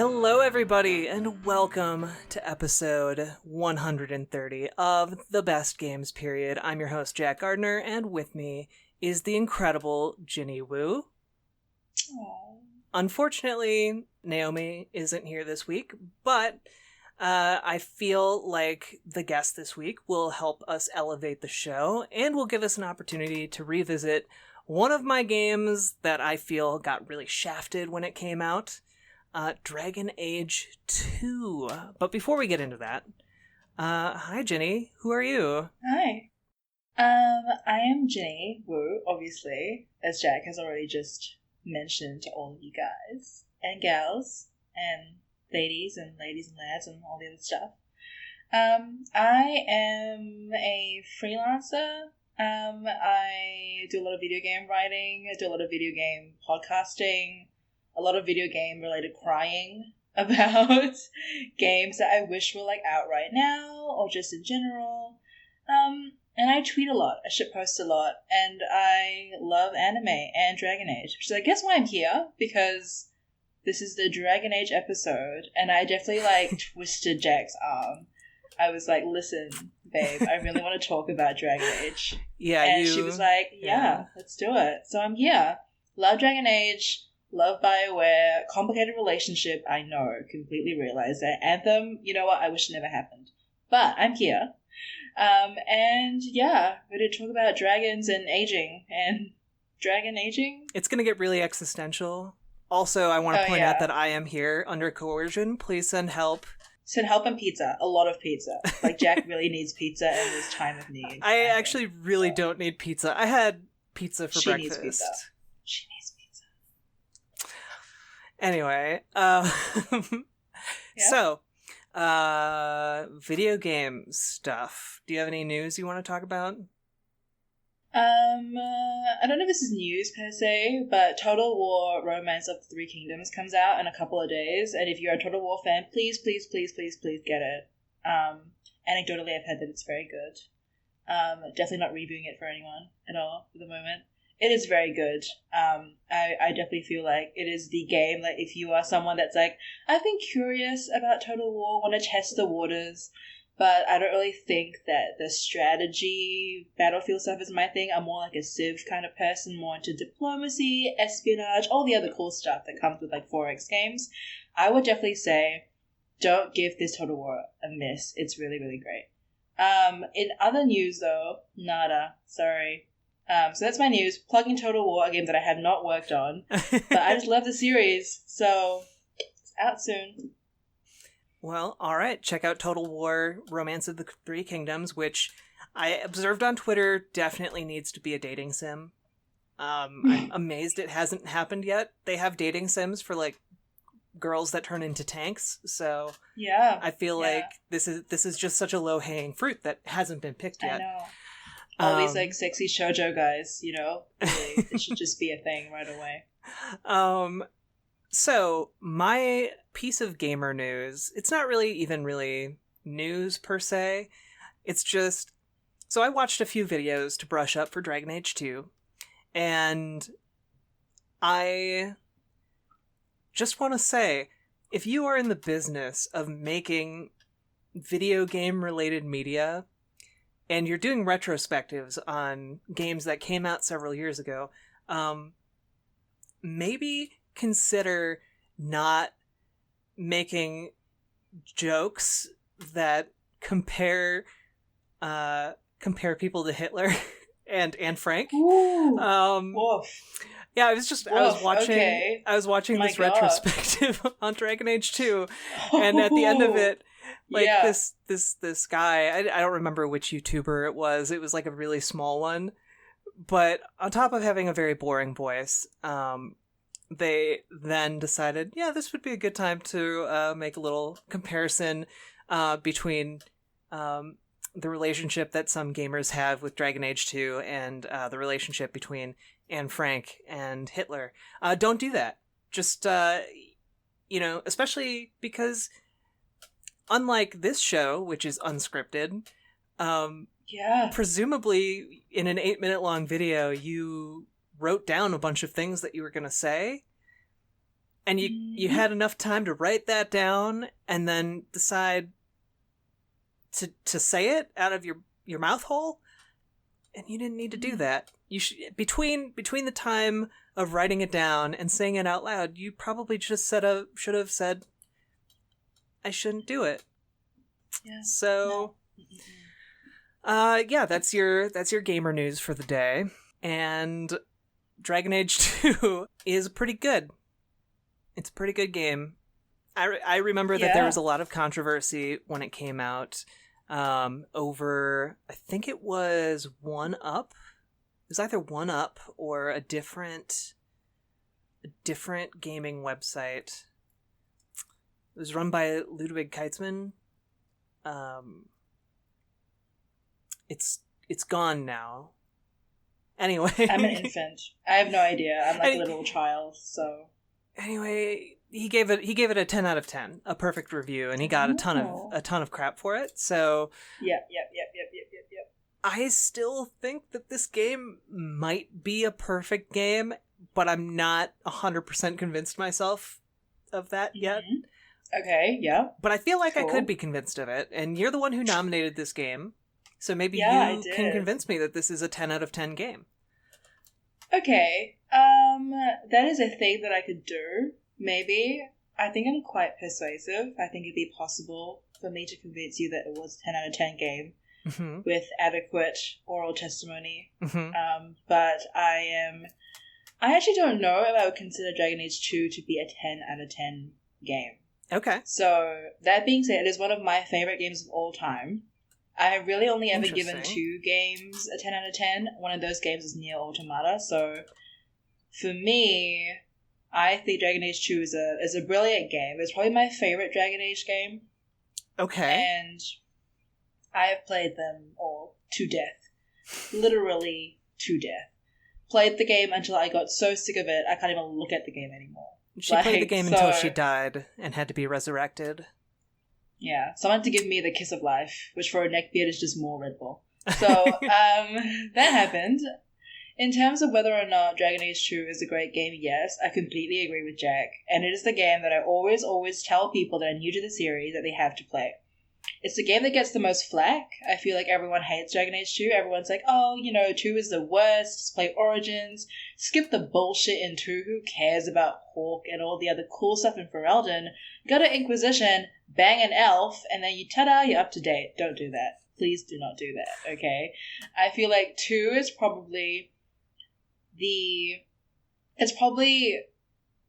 Hello, everybody, and welcome to episode 130 of The Best Games Period. I'm your host, Jack Gardner, and with me is the incredible Ginny Wu. Aww. Unfortunately, Naomi isn't here this week, but I feel like the guest this week will help us elevate the show and will give us an opportunity to revisit one of my games that I feel got really shafted when it came out. Dragon Age 2. But before we get into that, hi Ginny, who are you? Hi. I am Ginny Wu, obviously, as Jack has already just mentioned to all of you guys, and gals, and ladies and lads, and all the other stuff. I am a freelancer. I do a lot of video game writing, I do a lot of video game podcasting, a lot of video game related crying about games that I wish were like out right now or just in general. And I tweet a lot, I shitpost a lot, and I love anime and Dragon Age, which is I guess why I'm here, because this is the Dragon Age episode, and I definitely like twisted Jack's arm. I was like, listen, babe, I really want to talk about Dragon Age. Yeah, and she was like, yeah, let's do it. So I'm here. Love Dragon Age. Love BioWare, complicated relationship, I know, completely realize that. Anthem, you know what, I wish it never happened. But I'm here. And yeah, we're going to talk about dragons and aging, and dragon aging. It's going to get really existential. Also, I want to point out that I am here under coercion. Please send help. Send help and pizza. A lot of pizza. Like, Jack really needs pizza in this time of need. I actually really don't need pizza. I had pizza for breakfast. Needs pizza. She needs pizza. Anyway, So, video game stuff. Do you have any news you want to talk about? I don't know if this is news per se, but Total War Romance of the Three Kingdoms comes out in a couple of days, and if you're a Total War fan, please get it. Anecdotally, I've heard that it's very good. Definitely not reviewing it for anyone at all for the moment. It is very good. I definitely feel like it is the game that if you are someone that's like, I've been curious about Total War, want to test the waters, but I don't really think that the strategy battlefield stuff is my thing. I'm more like a Civ kind of person, more into diplomacy, espionage, all the other cool stuff that comes with like 4X games. I would definitely say, don't give this Total War a miss. It's really, really great. In other news though, nada. Sorry. So that's my news. Plugging Total War, a game that I have not worked on. But I just love the series, so it's out soon. Well, alright. Check out Total War Romance of the Three Kingdoms, which I observed on Twitter definitely needs to be a dating sim. I'm amazed it hasn't happened yet. They have dating sims for, like, girls that turn into tanks, so yeah, I feel like this is just such a low-hanging fruit that hasn't been picked yet. I know. All these, like, sexy shoujo guys, you know? Really, it should just be a thing right away. So, my piece of gamer news, it's not really even really news, per se. It's just... So, I watched a few videos to brush up for Dragon Age 2, and I just want to say, if you are in the business of making video game-related media, and you're doing retrospectives on games that came out several years ago, maybe consider not making jokes that compare people to Hitler and Frank. Ooh, yeah, I was watching this retrospective on Dragon Age 2, and at the end of it, this guy, I don't remember which YouTuber it was like a really small one, but on top of having a very boring voice, they then decided, this would be a good time to make a little comparison between the relationship that some gamers have with Dragon Age 2 and the relationship between Anne Frank and Hitler. Don't do that. Just, especially because unlike this show, which is unscripted, presumably in an 8-minute long video, you wrote down a bunch of things that you were going to say. and you had enough time to write that down and then decide to say it out of your mouth hole, and you didn't need to do that. You between the time of writing it down and saying it out loud, you probably just should have said, I shouldn't do it. Yeah. So yeah, that's your gamer news for the day. And Dragon Age 2 is pretty good. It's a pretty good game. I remember that there was a lot of controversy when it came out over, I think it was 1UP. It was either 1UP or a different gaming website. It was run by Ludwig Keitzman. It's gone now. Anyway, I'm an infant. I have no idea. I'm like a little child, so. Anyway, he gave it a 10 out of 10, a perfect review, and he got a ton of crap for it. So Yep. I still think that this game might be a perfect game, but I'm not 100% convinced myself of that yet. Okay, yeah. But I feel like I could be convinced of it, and you're the one who nominated this game, so maybe you can convince me that this is a 10 out of 10 game. Okay, that is a thing that I could do, maybe. I think I'm quite persuasive. I think it'd be possible for me to convince you that it was a 10 out of 10 game with adequate oral testimony. But I actually don't know if I would consider Dragon Age 2 to be a 10 out of 10 game. Okay. So, that being said, it is one of my favorite games of all time. I have really only ever given 2 games a 10 out of 10. One of those games is Nier Automata. So, for me, I think Dragon Age 2 is a brilliant game. It's probably my favorite Dragon Age game. Okay. And I have played them all to death. Literally to death. Played the game until I got so sick of it, I can't even look at the game anymore. She played the game until she died and had to be resurrected. Yeah, someone to give me the kiss of life, which for a neckbeard is just more Red Bull. So, that happened. In terms of whether or not Dragon Age 2 is a great game, yes, I completely agree with Jack. And it is the game that I always tell people that are new to the series that they have to play. It's the game that gets the most flack. I feel like everyone hates Dragon Age 2. Everyone's like, 2 is the worst. Just play Origins. Skip the bullshit in 2. Who cares about Hawk and all the other cool stuff in Ferelden? Go to Inquisition, bang an elf, and then you're up to date. Don't do that. Please do not do that, okay? I feel like 2 is probably it's probably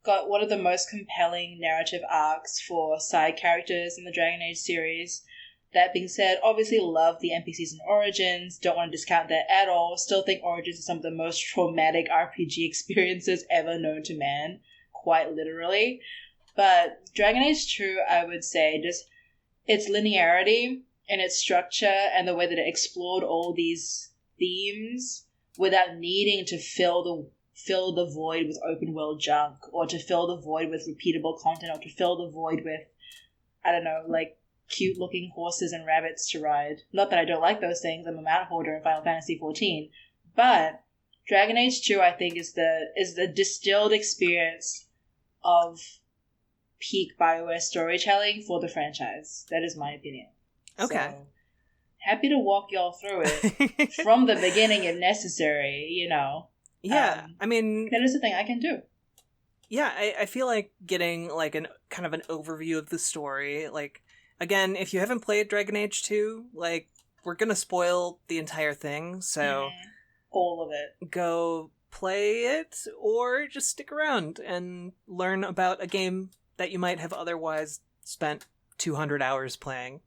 got one of the most compelling narrative arcs for side characters in the Dragon Age series. That being said, obviously love the NPCs in Origins, don't want to discount that at all, still think Origins is some of the most traumatic RPG experiences ever known to man, quite literally. But Dragon Age 2, I would say, just its linearity and its structure and the way that it explored all these themes without needing to fill the void with open world junk, or to fill the void with repeatable content, or to fill the void with, I don't know, like cute looking horses and rabbits to ride. Not that I don't like those things, I'm a mount hoarder in Final Fantasy XIV, but Dragon Age 2 I think is the distilled experience of peak BioWare storytelling for the franchise. That is my opinion. Okay. So, happy to walk y'all through it from the beginning if necessary, Yeah, I mean, that is the thing I can do. Yeah, I feel like getting like an kind of an overview of the story. Like, again, if you haven't played Dragon Age 2, like, we're gonna spoil the entire thing, so all of it. Go play it, or just stick around and learn about a game that you might have otherwise spent 200 hours playing.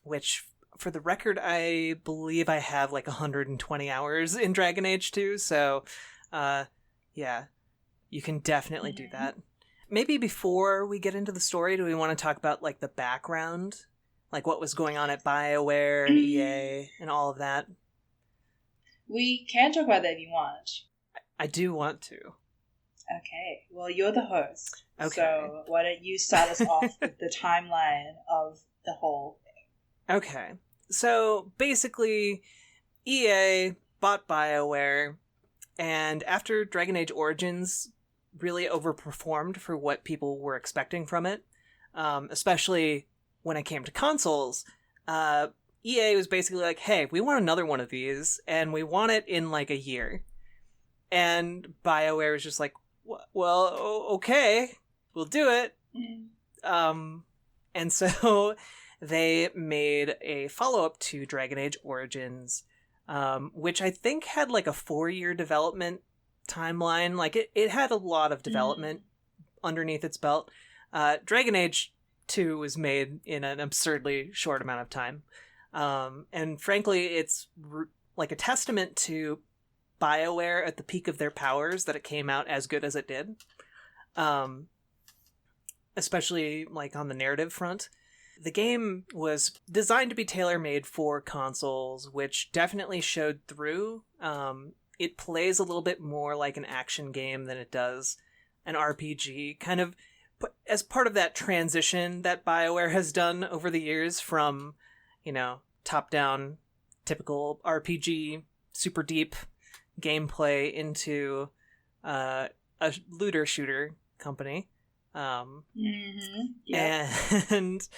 Which, for the record, I believe I have like 120 hours in Dragon Age 2, so yeah, you can definitely do that. Maybe before we get into the story, do we want to talk about like the background? Like what was going on at BioWare and EA and all of that? We can talk about that if you want. I do want to. Okay, well, you're the host. Okay. So why don't you start us off with the timeline of the whole thing? Okay. So basically, EA bought BioWare, and after Dragon Age Origins really overperformed for what people were expecting from it. Especially when it came to consoles. EA was basically like, hey, we want another one of these, and we want it in like a year. And BioWare was just like, well, okay, we'll do it. And so they made a follow-up to Dragon Age Origins, which I think had like a 4-year development timeline. Like it had a lot of development underneath its belt. Dragon Age 2 was made in an absurdly short amount of time. And frankly, it's like a testament to BioWare at the peak of their powers that it came out as good as it did. Especially like on the narrative front. The game was designed to be tailor-made for consoles, which definitely showed through. It plays a little bit more like an action game than it does an RPG, kind of as part of that transition that BioWare has done over the years from, top-down, typical RPG, super deep gameplay into a looter shooter company. Yeah. And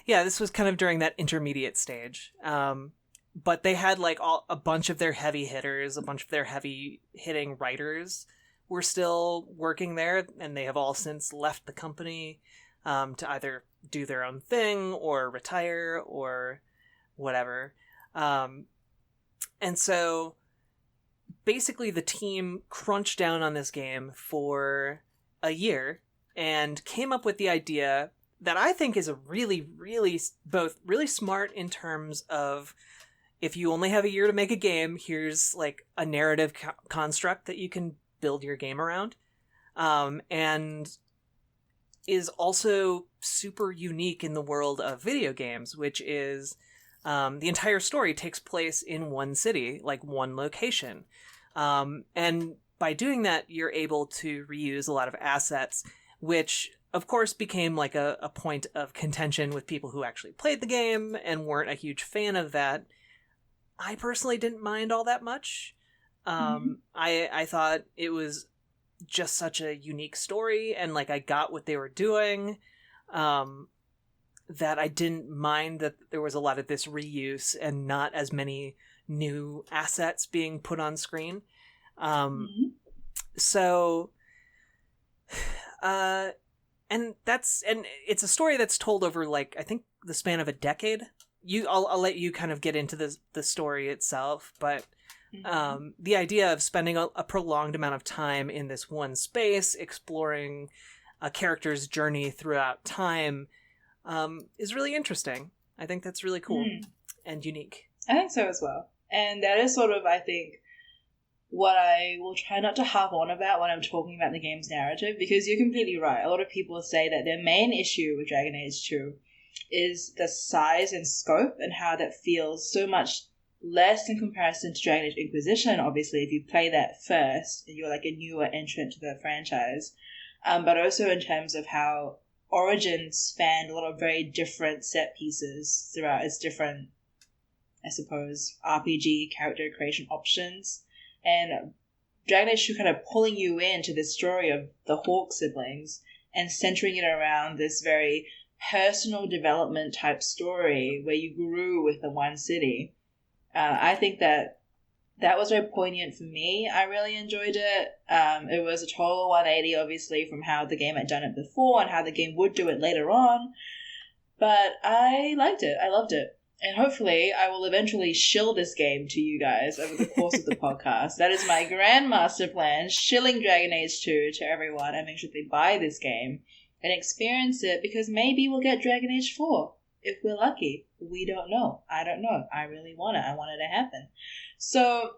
yeah, this was kind of during that intermediate stage. But they had like a bunch of their heavy hitters, a bunch of their heavy hitting writers were still working there, and they have all since left the company to either do their own thing or retire or whatever. And so basically the team crunched down on this game for a year and came up with the idea that I think is a really, really, both really smart in terms of, if you only have a year to make a game, here's like a narrative construct that you can build your game around, and is also super unique in the world of video games, which is the entire story takes place in one city, like one location. And by doing that, you're able to reuse a lot of assets, which of course became like a point of contention with people who actually played the game and weren't a huge fan of that. I personally didn't mind all that much. I thought it was just such a unique story, and like I got what they were doing, that I didn't mind that there was a lot of this reuse and not as many new assets being put on screen. So, and it's a story that's told over like, I think the span of a decade. I'll let you kind of get into the story itself, but the idea of spending a prolonged amount of time in this one space, exploring a character's journey throughout time, is really interesting. I think that's really cool and unique. I think so as well. And that is sort of, I think, what I will try not to harp on about when I'm talking about the game's narrative, because you're completely right. A lot of people say that their main issue with Dragon Age 2 is the size and scope and how that feels so much less in comparison to Dragon Age Inquisition, obviously, if you play that first and you're like a newer entrant to the franchise. But also in terms of how Origins spanned a lot of very different set pieces throughout its different, I suppose, RPG character creation options. And Dragon Age 2 kind of pulling you into this story of the Hawke siblings and centering it around this very personal development type story where you grew with the one city. I think that was very poignant for me. I really enjoyed it. It was a total 180, obviously, from how the game had done it before and how the game would do it later on. But I liked it. I loved it. And hopefully I will eventually shill this game to you guys over the course of the podcast. That is my grand master plan, shilling Dragon Age 2 to everyone and make sure they buy this game and experience it, because maybe we'll get Dragon Age 4 if we're lucky. We don't know. I don't know. I really want it. I want it to happen. So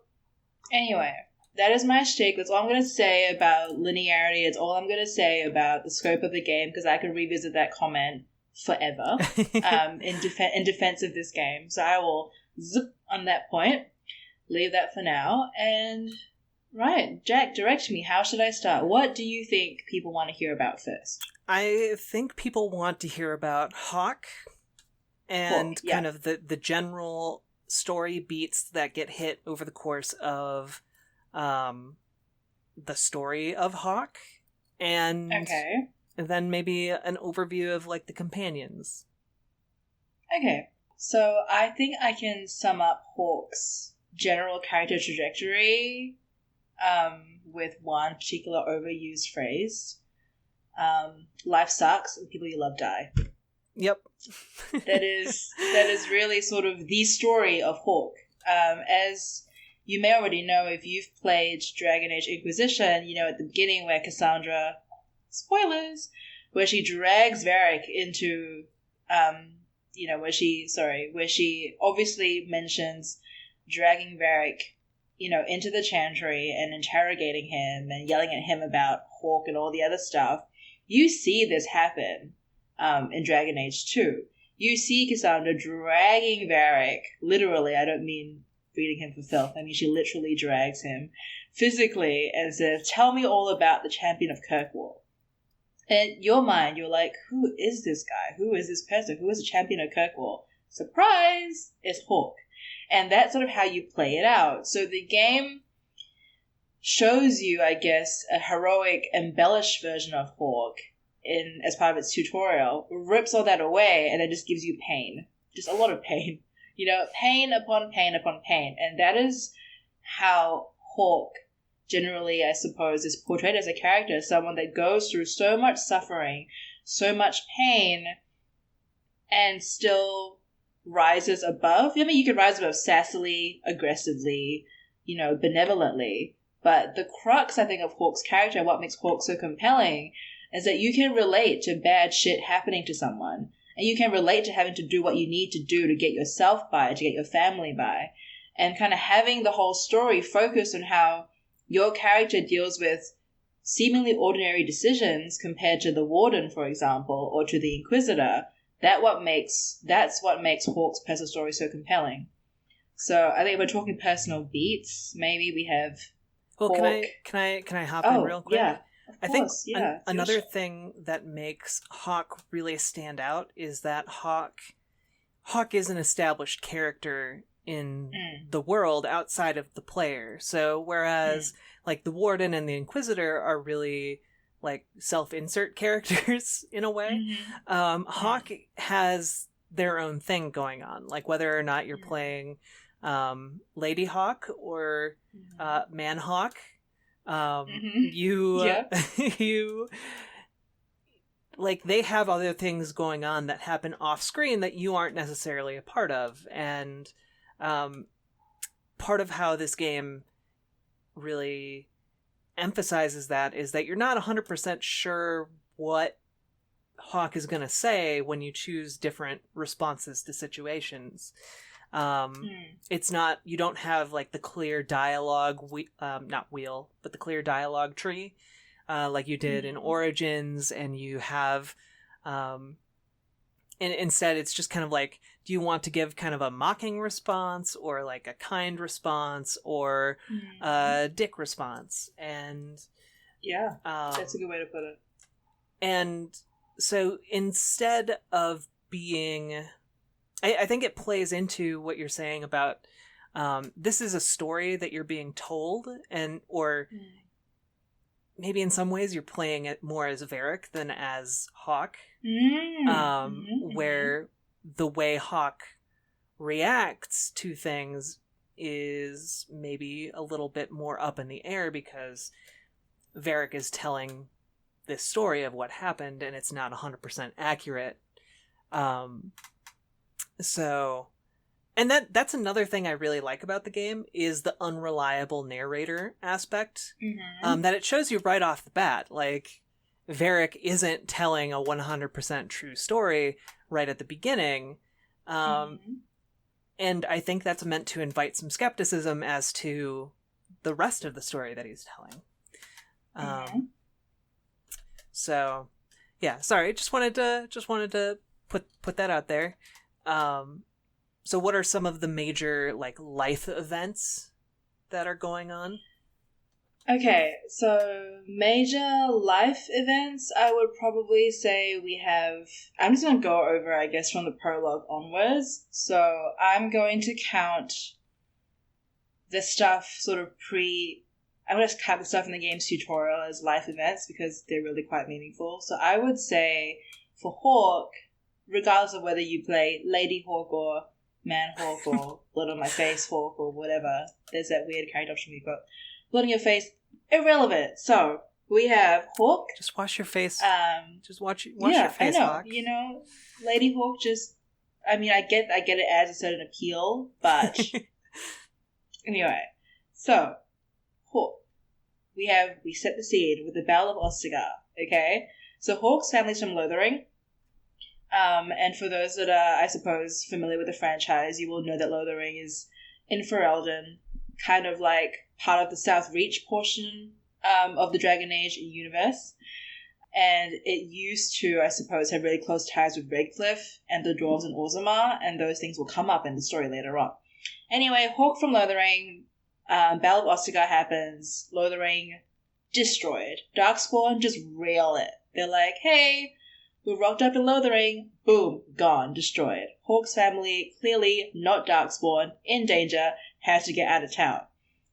anyway, that is my shtick. That's all I'm going to say about linearity. It's all I'm going to say about the scope of the game, because I could revisit that comment forever in defense of this game. So I will zip on that point, leave that for now. And right, Jack, direct me. How should I start? What do you think people want to hear about first? I think people want to hear about Hawke and kind of the general story beats that get hit over the course of the story of Hawke. and then maybe an overview of like the companions. Okay, so I think I can sum up Hawke's general character trajectory with one particular overused phrase. Life sucks and people you love die. Yep. that is really sort of the story of Hawke. As you may already know, if you've played Dragon Age Inquisition, you know at the beginning where Cassandra, spoilers, where she drags Varric into, where she obviously mentions dragging Varric, into the Chantry and interrogating him and yelling at him about Hawke and all the other stuff. You see this happen in Dragon Age 2. You see Cassandra dragging Varric, literally, I don't mean feeding him for filth, I mean she literally drags him physically and says, tell me all about the Champion of Kirkwall. And in your mind, you're like, who is this guy? Who is this person? Who is the Champion of Kirkwall? Surprise! It's Hawke. And that's sort of how you play it out. So the game shows you, I guess, a heroic, embellished version of Hawke as part of its tutorial, rips all that away, and it just gives you pain. Just a lot of pain. Pain upon pain upon pain. And that is how Hawke generally, I suppose, is portrayed as a character, someone that goes through so much suffering, so much pain, and still rises above. I mean, you could rise above sassily, aggressively, benevolently. But the crux, I think, of Hawke's character, what makes Hawke so compelling, is that you can relate to bad shit happening to someone. And you can relate to having to do what you need to do to get yourself by, to get your family by. And kind of having the whole story focus on how your character deals with seemingly ordinary decisions compared to the Warden, for example, or to the Inquisitor. That's what makes Hawke's personal story so compelling. So I think if we're talking personal beats, maybe we have. Well, Hawke. can I hop in real quick? Yeah, I think another thing that makes Hawke really stand out is that Hawke is an established character in the world outside of the player. So whereas like the Warden and the Inquisitor are really like self-insert characters in a way, Hawke has their own thing going on. Like whether or not you're playing Lady Hawke or Man Hawke, you like they have other things going on that happen off screen that you aren't necessarily a part of. And part of how this game really emphasizes that is that you're not 100% sure what Hawke is going to say when you choose different responses to situations. It's not, you don't have like the clear dialogue, the clear dialogue tree, like you did in Origins, and you have, and instead it's just kind of like, do you want to give kind of a mocking response or like a kind response or a dick response? And yeah, that's a good way to put it. And so instead of being, I think it plays into what you're saying about this is a story that you're being told, or maybe in some ways you're playing it more as Varric than as Hawke, where the way Hawke reacts to things is maybe a little bit more up in the air because Varric is telling this story of what happened and it's not 100% accurate. So, and that's another thing I really like about the game is the unreliable narrator aspect, that it shows you right off the bat. Like, Varric isn't telling a 100% true story right at the beginning. And I think that's meant to invite some skepticism as to the rest of the story that he's telling. So, yeah, sorry, just wanted to put that out there. So what are some of the major like life events that are going on? Okay, so major life events, I would probably say we have, I'm just going to go over, I guess, from the prologue onwards. So I'm going to count the stuff sort of I'm going to count the stuff in the game's tutorial as life events because they're really quite meaningful. So I would say for Hawk, regardless of whether you play Lady Hawk or Man Hawk or Blood on My Face Hawk or whatever, there's that weird character option we've got. Blood on your face, irrelevant. So we have Hawk. Just wash your face. Just wash your face, I know. Hawk. You know, Lady Hawk just... I mean, I get it adds a certain appeal, but... Anyway, so, Hawk. We set the scene with the Battle of Ostagar, okay? So Hawk's family's from Lothering. And for those that are, I suppose, familiar with the franchise, you will know that Lothering is in Ferelden, kind of like part of the South Reach portion of the Dragon Age universe. And it used to, I suppose, have really close ties with Redcliffe and the Dwarves in Orzammar, and those things will come up in the story later on. Anyway, Hawk from Lothering, Battle of Ostagar happens, Lothering destroyed. Darkspawn just rail it. They're like, hey, we're rocked up in Lothering, boom, gone, destroyed. Hawk's family, clearly not Darkspawn, in danger, has to get out of town.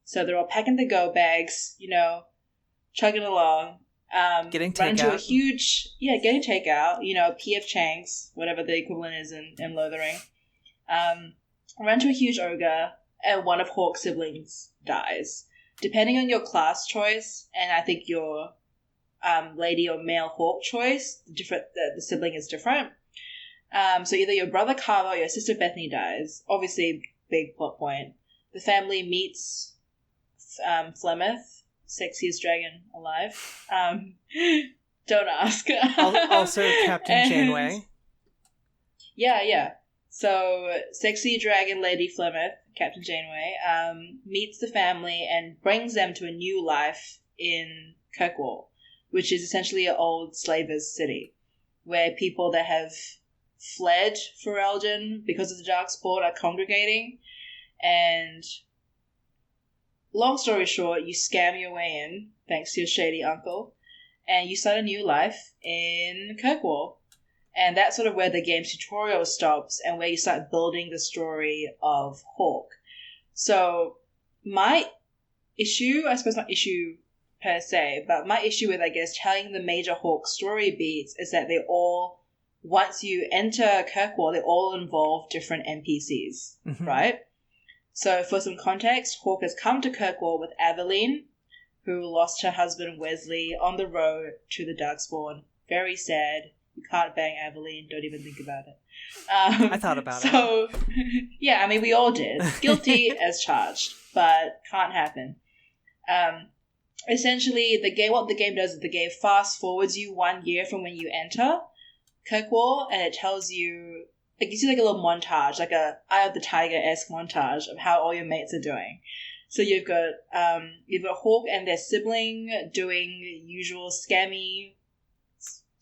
So they're all packing the go bags, you know, chugging along. Getting run into takeout. a huge, getting takeout, you know, P.F. Chang's, whatever the equivalent is in Lothering. Run into a huge ogre, and one of Hawk's siblings dies. Depending on your class choice, and I think your lady or male Hawk choice, the sibling is different. So either your brother Carlo or your sister Bethany dies. Obviously, big plot point. The family meets Flemeth, sexiest dragon alive. Don't ask. Also Captain Janeway. Yeah. So, sexy dragon lady Flemeth, Captain Janeway, meets the family and brings them to a new life in Kirkwall, which is essentially an old slavers' city, where people that have fled Ferelden because of the Darkspawn are congregating, and long story short, you scam your way in, thanks to your shady uncle, and you start a new life in Kirkwall. And that's sort of where the game's tutorial stops and where you start building the story of Hawk. So my issue, I suppose not issue per se, but my issue with, I guess, telling the major Hawk story beats is that they all, once you enter Kirkwall, they all involve different NPCs, right? So for some context, Hawk has come to Kirkwall with Aveline, who lost her husband Wesley on the road to the Darkspawn. Very sad. You can't bang Aveline, don't even think about it. I thought about it. So, yeah, I mean, we all did. Guilty as charged, but can't happen. Essentially, what the game does is the game fast forwards you 1 year from when you enter Kirkwall, and it tells you, it gives you like a little montage, like a Eye of the Tiger-esque montage of how all your mates are doing. So you've got Hawk and their sibling doing usual scammy,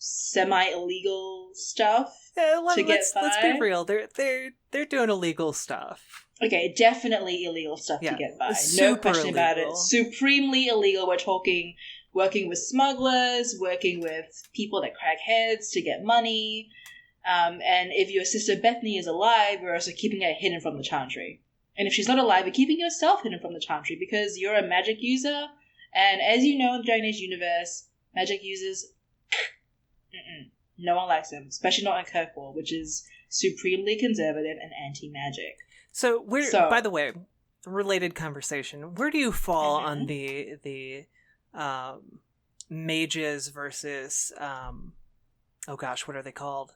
semi-illegal stuff to get by. Let's be real. They're doing illegal stuff. Okay, definitely illegal stuff to get by. No question illegal. About it. Supremely illegal. We're talking working with smugglers, working with people that crack heads to get money. And if your sister Bethany is alive, you're also keeping her hidden from the Chantry. And if she's not alive, you're keeping yourself hidden from the Chantry because you're a magic user. And as you know in the Dragon Age universe, magic users, no one likes them, especially not in Kirkwall, which is supremely conservative and anti-magic. So, by the way, related conversation, where do you fall on the mages versus, oh gosh, what are they called?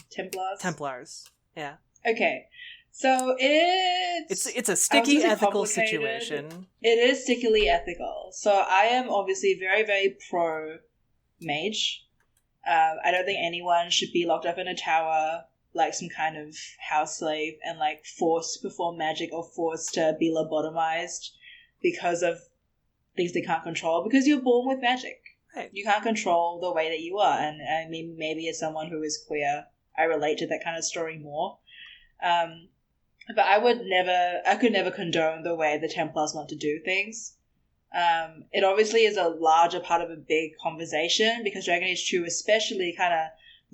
Templars. Yeah. Okay. So it's a sticky ethical situation. It is stickily ethical. So I am obviously very, very pro mage. I don't think anyone should be locked up in a tower like some kind of house slave and like forced to perform magic or forced to be lobotomized because of things they can't control, because you're born with magic. Right. You can't control the way that you are. And I mean, maybe as someone who is queer, I relate to that kind of story more. But I could never condone the way the Templars want to do things. It obviously is a larger part of a big conversation because Dragon Age 2 especially kind of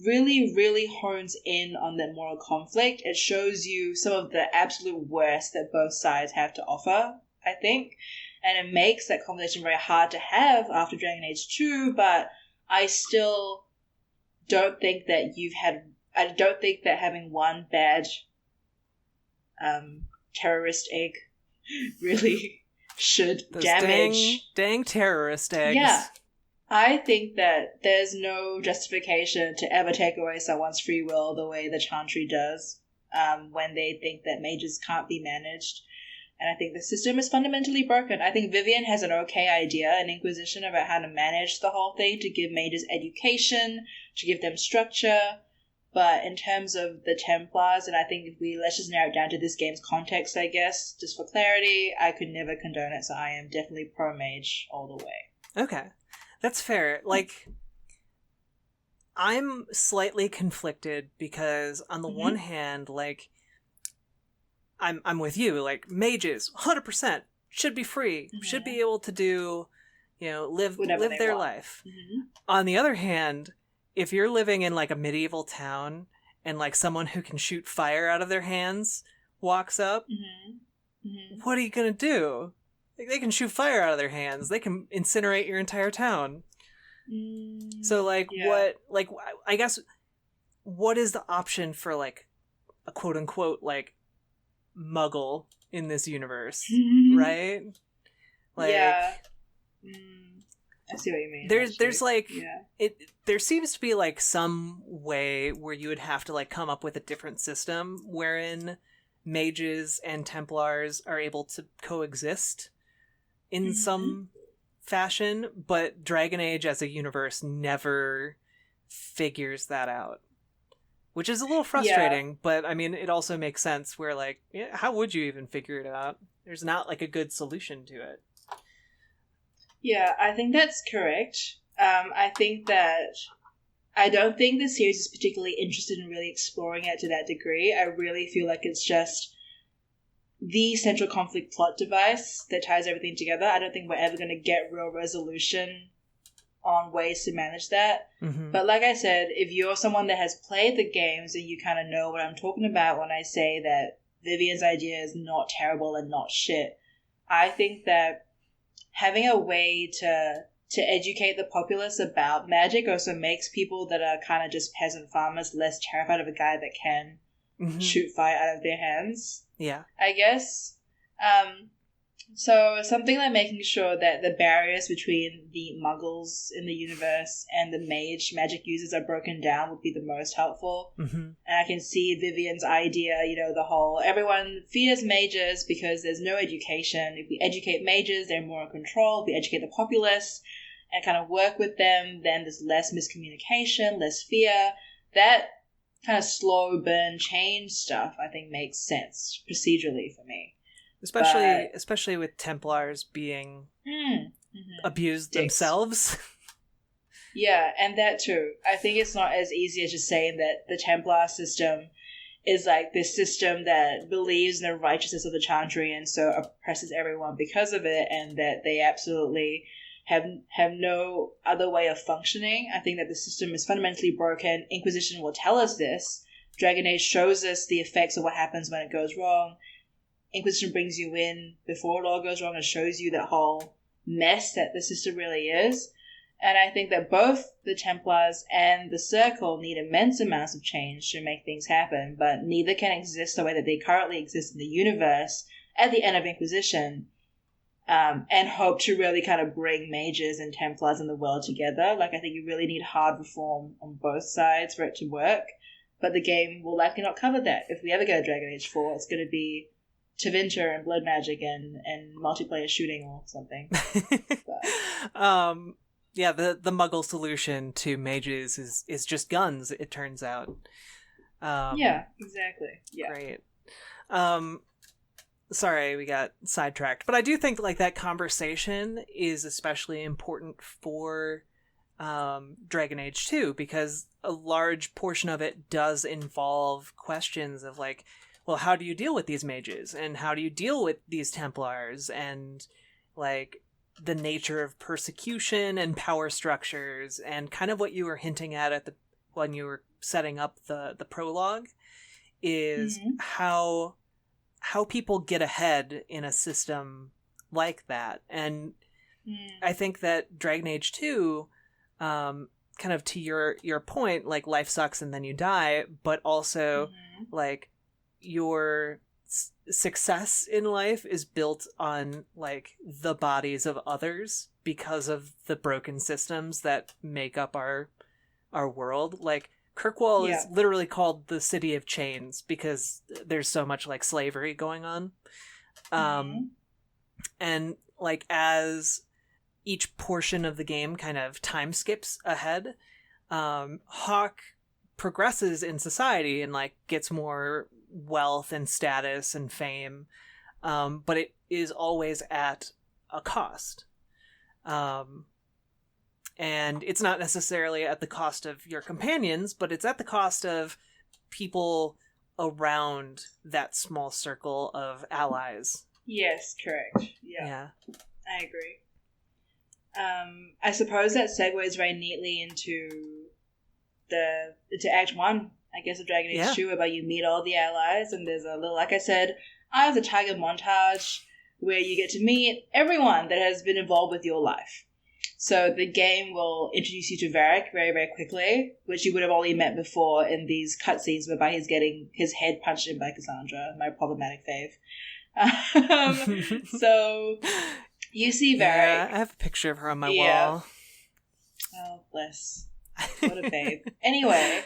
really, really hones in on that moral conflict. It shows you some of the absolute worst that both sides have to offer, I think. and it makes that conversation very hard to have after Dragon Age 2, but I still don't think that I don't think that having one bad terrorist egg really should Those damage... Dang terrorist eggs. Yeah. I think that there's no justification to ever take away someone's free will the way the Chantry does when they think that mages can't be managed. And I think the system is fundamentally broken. I think Vivian has an okay idea in Inquisition about how to manage the whole thing, to give mages education, to give them structure. But in terms of the Templars, and I think let's just narrow it down to this game's context, I guess, just for clarity, I could never condone it, so I am definitely pro-mage all the way. Okay. That's fair. Like, I'm slightly conflicted because on the one hand, like, I'm with you. Like, mages, 100% should be free, should be able to do, live their life. On the other hand, if you're living in like a medieval town and like someone who can shoot fire out of their hands walks up, what are you gonna do? Like, they can shoot fire out of their hands. They can incinerate your entire town. So, like, I guess, what is the option for, like, a quote-unquote, like, muggle in this universe, right? Like, yeah. I see what you mean. There's like, there seems to be, like, some way where you would have to, like, come up with a different system wherein mages and Templars are able to coexist in some fashion, but Dragon Age as a universe never figures that out, which is a little frustrating. But I mean, it also makes sense where, like, how would you even figure it out? There's not like a good solution to it. Yeah, I think that's correct. I think that I don't think the series is particularly interested in really exploring it to that degree. I really feel like it's just the central conflict plot device that ties everything together. I don't think we're ever going to get real resolution on ways to manage that. But like I said, if you're someone that has played the games and you kind of know what I'm talking about when I say that Vivian's idea is not terrible and not shit, I think that having a way to educate the populace about magic also makes people that are kind of just peasant farmers less terrified of a guy that can shoot fire out of their hands. Yeah. I guess. So something like making sure that the barriers between the muggles in the universe and the magic users are broken down would be the most helpful. And I can see Vivian's idea, the whole everyone fears mages because there's no education. If we educate mages, they're more in control. If we educate the populace and kind of work with them, then there's less miscommunication, less fear. That kind of slow burn change stuff I think makes sense procedurally for me, especially with Templars being abused themselves. Yeah, and that too. I think it's not as easy as just saying that the Templar system is like this system that believes in the righteousness of the Chantry and so oppresses everyone because of it, and that they absolutely have no other way of functioning. I think that the system is fundamentally broken. Inquisition will tell us this. Dragon Age shows us the effects of what happens when it goes wrong. Inquisition brings you in before it all goes wrong and shows you that whole mess that the system really is. And I think that both the Templars and the Circle need immense amounts of change to make things happen, but neither can exist the way that they currently exist in the universe at the end of Inquisition. And hope to really kind of bring mages and Templars in the world together. Like, I think you really need hard reform on both sides for it to work. But the game will likely not cover that. If we ever go to Dragon Age 4, it's going to be Tevinter and blood magic and multiplayer shooting or something. Yeah, the Muggle solution to mages is just guns, it turns out. Yeah, exactly. Yeah. Great. Sorry, we got sidetracked. But I do think like that conversation is especially important for Dragon Age 2, because a large portion of it does involve questions of like, well, how do you deal with these mages? And how do you deal with these Templars? And like the nature of persecution and power structures, and kind of what you were hinting at when you were setting up the prologue is how people get ahead in a system like that. And I think that Dragon Age 2, kind of to your point, like life sucks and then you die, but also like your success in life is built on like the bodies of others because of the broken systems that make up our world. Like Kirkwall is literally called the City of Chains because there's so much like slavery going on. And like as each portion of the game kind of time skips ahead, Hawk progresses in society and like gets more wealth and status and fame, but it is always at a cost. And it's not necessarily at the cost of your companions, but it's at the cost of people around that small circle of allies. Yes, correct. Yeah. I agree. I suppose that segues very neatly into Act 1, I guess, of Dragon Age 2, where you meet all the allies, and there's a little, like I said, Eye of the Tiger montage, where you get to meet everyone that has been involved with your life. So the game will introduce you to Varric very, very quickly, which you would have only met before in these cutscenes whereby he's getting his head punched in by Cassandra, my problematic fave. So you see Varric. Yeah, I have a picture of her on my wall. Oh, bless. What a babe. Anyway,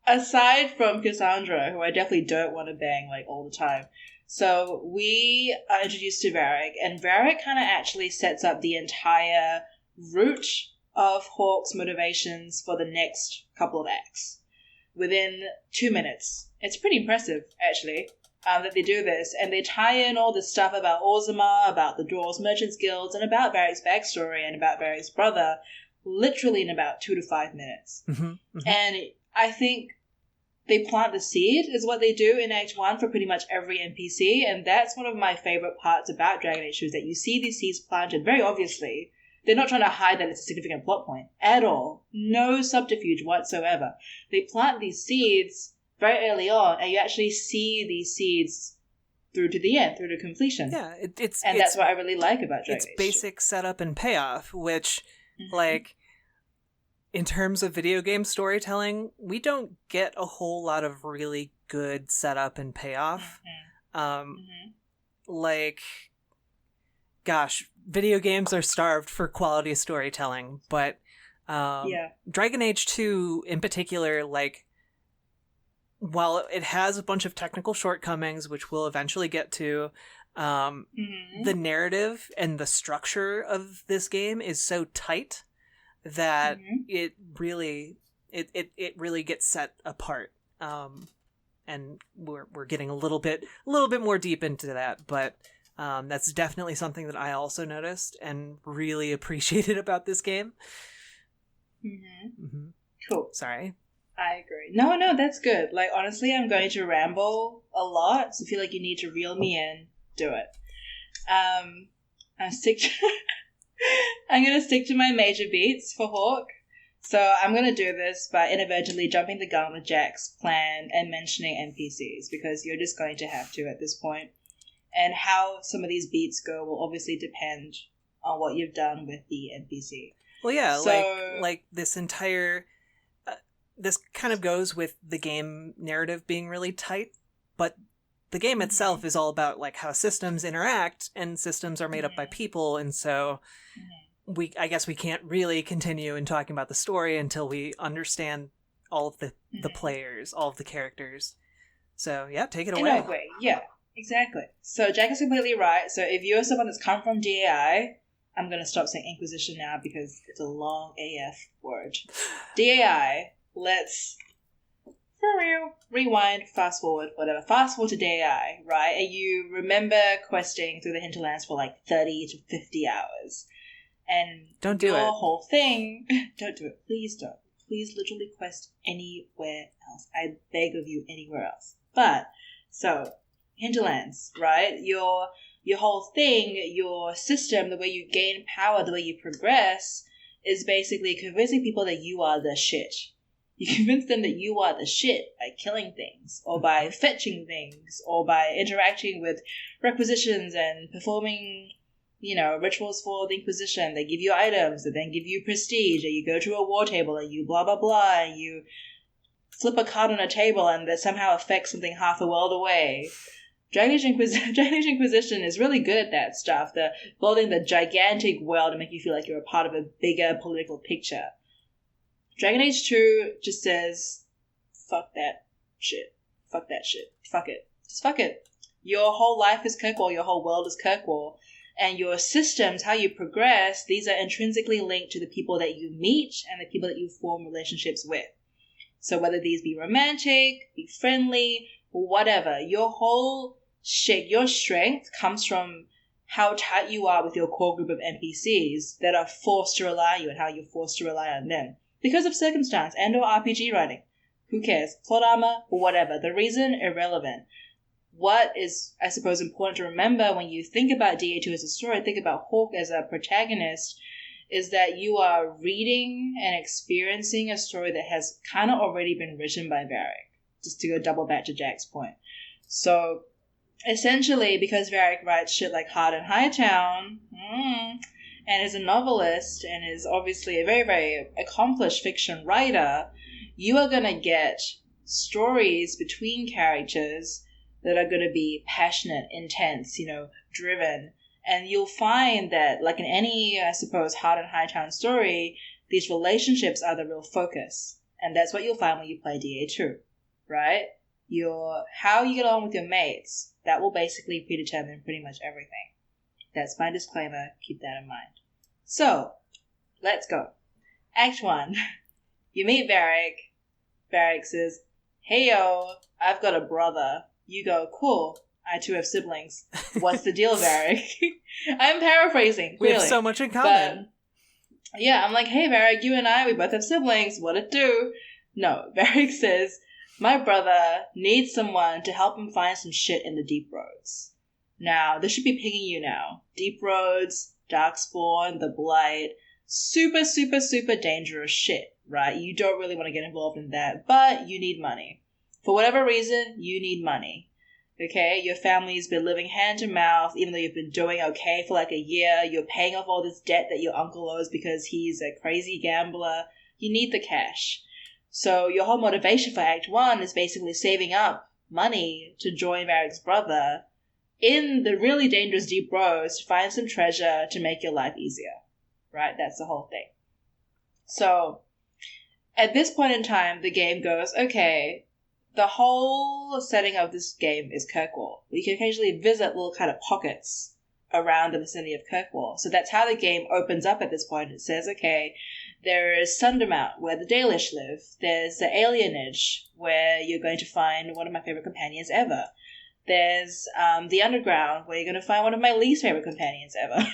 aside from Cassandra, who I definitely don't want to bang like all the time, so we are introduced to Varric, and Varric kind of actually sets up the entire route of Hawk's motivations for the next couple of acts within 2 minutes. It's pretty impressive, actually, that they do this, and they tie in all this stuff about Orzammar, about the Dwarves Merchants Guilds, and about Varric's backstory and about Varric's brother, literally in about 2 to 5 minutes. And I think they plant the seed is what they do in Act 1 for pretty much every NPC, and that's one of my favorite parts about Dragon Age 2, is that you see these seeds planted very obviously. They're not trying to hide that it's a significant plot point at all. No subterfuge whatsoever. They plant these seeds very early on, and you actually see these seeds through to the end, through to completion. Yeah, that's what I really like about Dragon Age 2. It's basic setup and payoff, which, like, in terms of video game storytelling, we don't get a whole lot of really good setup and payoff. Like, gosh, video games are starved for quality storytelling, but Dragon Age 2 in particular, like, while it has a bunch of technical shortcomings, which we'll eventually get to, the narrative and the structure of this game is so tight that it really gets set apart. And we're getting a little bit more deep into that, but that's definitely something that I also noticed and really appreciated about this game. Cool. Sorry. I agree. No, that's good. Like, honestly, I'm going to ramble a lot, so if you feel like you need to reel me in, do it. I'm going to stick to my major beats for Hawk. So I'm going to do this by inadvertently jumping the gun with Jack's plan and mentioning NPCs, because you're just going to have to at this point. And how some of these beats go will obviously depend on what you've done with the NPC. Well, yeah, like this entire... this kind of goes with the game narrative being really tight, but the game itself is all about like how systems interact, and systems are made up by people, and so I guess we can't really continue in talking about the story until we understand all of the players, all of the characters. So yeah, take it away. Yeah, exactly. So Jack is completely right. So if you're someone that's come from DAI, I'm going to stop saying Inquisition now because it's a long AF word. DAI. Let's, for real, rewind, fast forward, whatever. Fast forward to DAI, right? And you remember questing through the hinterlands for like 30 to 50 hours. And don't do it. Your whole thing, don't do it. Please don't. Please literally quest anywhere else. I beg of you, anywhere else. But, so, hinterlands, right? Your whole thing, your system, the way you gain power, the way you progress, is basically convincing people that you are the shit. You convince them that you are the shit by killing things, or by fetching things, or by interacting with requisitions and performing rituals for the Inquisition. They give you items that then give you prestige, and you go to a war table and you blah, blah, blah, and you flip a card on a table and that somehow affects something half a world away. Dragon Age Inquisition is really good at that stuff. The building the gigantic world to make you feel like you're a part of a bigger political picture. Dragon Age 2 just says, fuck that shit. Fuck that shit. Fuck it. Just fuck it. Your whole life is Kirkwall. Your whole world is Kirkwall. And your systems, how you progress, these are intrinsically linked to the people that you meet and the people that you form relationships with. So whether these be romantic, be friendly, whatever, your whole shit, your strength comes from how tight you are with your core group of NPCs that are forced to rely on you and how you're forced to rely on them. Because of circumstance and or RPG writing. Who cares? Plot armor, whatever. The reason, irrelevant. What is, I suppose, important to remember when you think about DA2 as a story, think about Hawke as a protagonist, is that you are reading and experiencing a story that has kind of already been written by Varric. Just to go double back to Jack's point. So, essentially, because Varric writes shit like Hard and Hightown, and is a novelist, and is obviously a very, very accomplished fiction writer, you are going to get stories between characters that are going to be passionate, intense, driven. And you'll find that, like in any, I suppose, Hard and Hightown story, these relationships are the real focus. And that's what you'll find when you play DA2, right? How you get on with your mates, that will basically predetermine pretty much everything. That's my disclaimer. Keep that in mind. So, let's go. Act 1. You meet Varric. Varric says, hey yo, I've got a brother. You go, cool. I too have siblings. What's the deal, Varric? I'm paraphrasing, clearly. We have so much in common. But, yeah, I'm like, hey Varric, you and I, we both have siblings. What it do? No, Varric says, my brother needs someone to help him find some shit in the Deep Roads. Now, this should be pinging you now. Deep Roads, Darkspawn, the Blight, super, super, super dangerous shit, right? You don't really want to get involved in that, but you need money. For whatever reason, you need money. Okay? Your family's been living hand to mouth, even though you've been doing okay for like a year. You're paying off all this debt that your uncle owes because he's a crazy gambler. You need the cash. So your whole motivation for Act 1 is basically saving up money to join Varric's brother in the really dangerous Deep Roads to find some treasure to make your life easier. Right? That's the whole thing. So, at this point in time, the game goes, okay, the whole setting of this game is Kirkwall. We can occasionally visit little kind of pockets around the vicinity of Kirkwall. So that's how the game opens up at this point. It says, okay, there is Sundermount, where the Dalish live. There's the Alienage, where you're going to find one of my favorite companions ever. There's the Underground, where you're going to find one of my least favorite companions ever.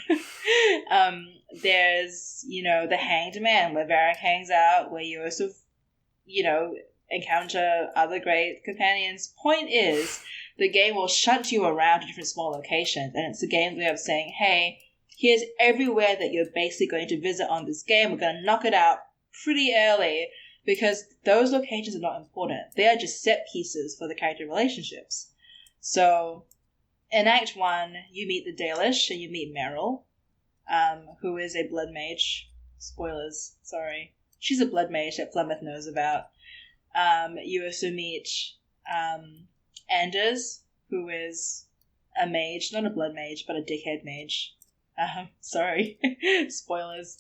There's, the Hanged Man, where Varric hangs out, where you also, encounter other great companions. Point is, the game will shunt you around to different small locations, and it's a game's way of saying, hey, here's everywhere that you're basically going to visit on this game. We're going to knock it out pretty early, because those locations are not important. They are just set pieces for the character relationships. So, in Act 1, you meet the Dalish, and you meet Meryl, who is a blood mage. Spoilers, sorry. She's a blood mage that Plymouth knows about. You also meet Anders, who is a mage, not a blood mage, but a dickhead mage. Sorry. Spoilers.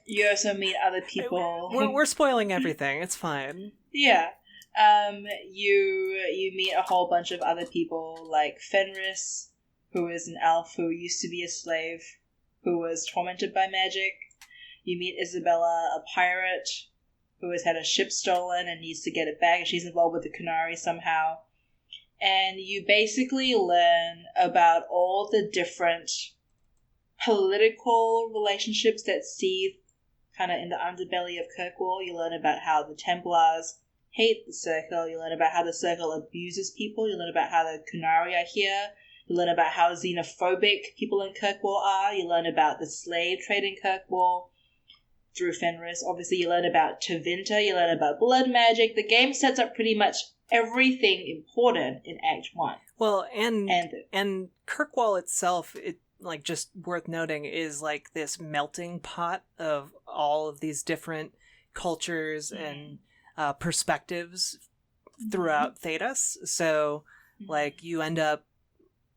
You also meet other people. We're spoiling everything. It's fine. Yeah. You meet a whole bunch of other people, like Fenris, who is an elf who used to be a slave, who was tormented by magic. You meet Isabella, a pirate, who has had a ship stolen and needs to get it back, and she's involved with the Kunari somehow. And you basically learn about all the different political relationships that seethe kind of in the underbelly of Kirkwall. You learn about how the Templars hate the Circle. You learn about how the Circle abuses people. You learn about how the Kunari are here. You learn about how xenophobic people in Kirkwall are. You learn about the slave trade in Kirkwall through Fenris. Obviously, you learn about Tevinter. You learn about blood magic. The game sets up pretty much everything important in Act 1. Well, and Kirkwall itself, like, just worth noting, is like this melting pot of all of these different cultures and perspectives throughout Thedas. So, like, you end up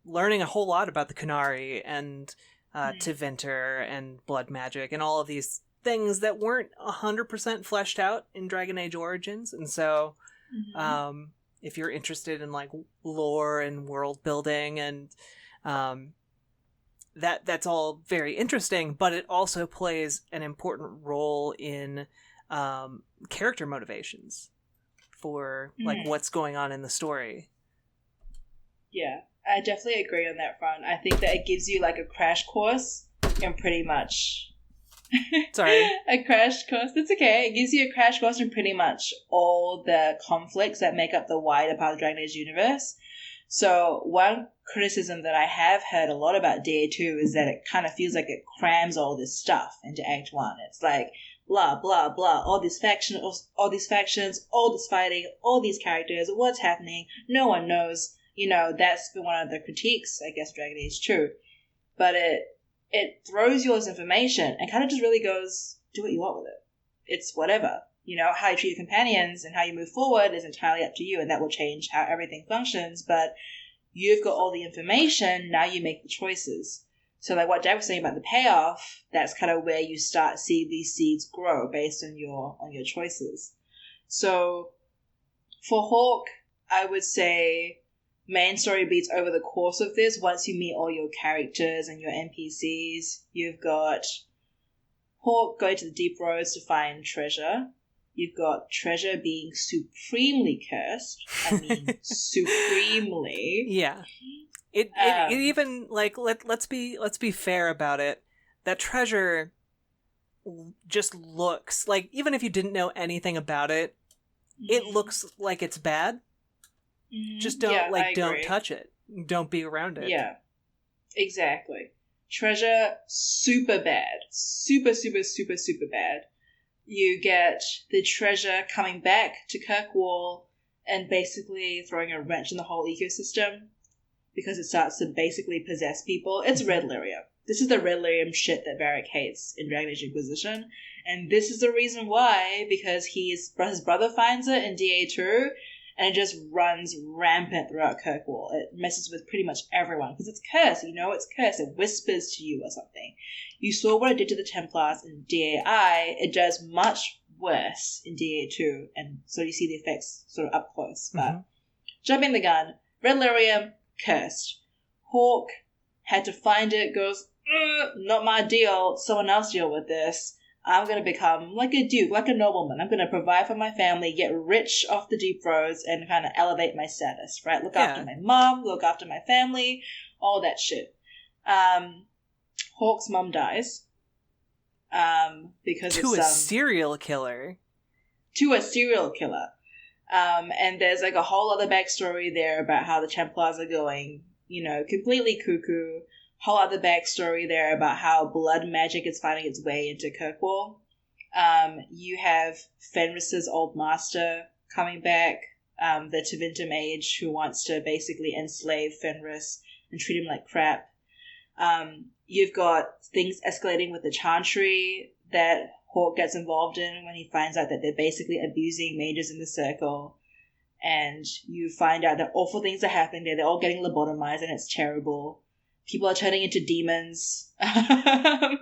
learning a whole lot about the Qunari and Tevinter and blood magic and all of these things that weren't 100% fleshed out in Dragon Age Origins. And so, if you're interested in, like, lore and world building and that's all very interesting, but it also plays an important role in character motivations for like what's going on in the story. Yeah, I definitely agree on that front. I think that it gives you like a crash course in pretty much Sorry. A crash course. That's okay. It gives you a crash course in pretty much all the conflicts that make up the wider part of the Dragon Age universe. So one criticism that I have heard a lot about DA2 is that it kind of feels like it crams all this stuff into Act 1. It's like, blah, blah, blah, all these factions, all this fighting, all these characters, what's happening, no one knows. You know, that's been one of the critiques, I guess, Dragon Age 2. But it throws you all this information and kind of just really goes, do what you want with it. It's whatever. You know, how you treat your companions and how you move forward is entirely up to you, and that will change how everything functions. But you've got all the information, now you make the choices. So like what Dad was saying about the payoff, that's kind of where you start seeing these seeds grow based on your choices. So for Hawke, I would say main story beats over the course of this. Once you meet all your characters and your NPCs, you've got Hawke going to the deep roads to find treasure. You've got treasure being supremely cursed. I mean, supremely. Yeah. It even, like, let's be fair about it. That treasure just looks like, even if you didn't know anything about it, it looks like it's bad. Just don't touch it. Don't be around it. Yeah, exactly. Treasure, super bad. Super, super, super, super bad. You get the treasure coming back to Kirkwall and basically throwing a wrench in the whole ecosystem because it starts to basically possess people. It's Red Lyrium. This is the Red Lyrium shit that Varric hates in Dragon Age Inquisition. And this is the reason why, because his brother finds it in DA2 and it just runs rampant throughout Kirkwall. It messes with pretty much everyone because it's cursed, you know, it's cursed. It whispers to you or something. You saw what it did to the Templars in DAI. It does much worse in DA2, and so you see the effects sort of up close. But jumping the gun, Red Lyrium, cursed. Hawke had to find it, goes, not my deal, someone else deal with this. I'm going to become like a duke, like a nobleman. I'm going to provide for my family, get rich off the deep roads, and kind of elevate my status, right? Look after my mom, look after my family, all that shit. Hawke's mom dies. Because to a serial killer. To a serial killer. And there's like a whole other backstory there about how the Templars are going, you know, completely cuckoo. Whole other backstory there about how blood magic is finding its way into Kirkwall. You have Fenris's old master coming back, the Tevinter mage who wants to basically enslave Fenris and treat him like crap. You've got things escalating with the Chantry that Hawke gets involved in when he finds out that they're basically abusing mages in the circle. And you find out that awful things are happening there. They're all getting lobotomized and it's terrible. People are turning into demons. Yeah,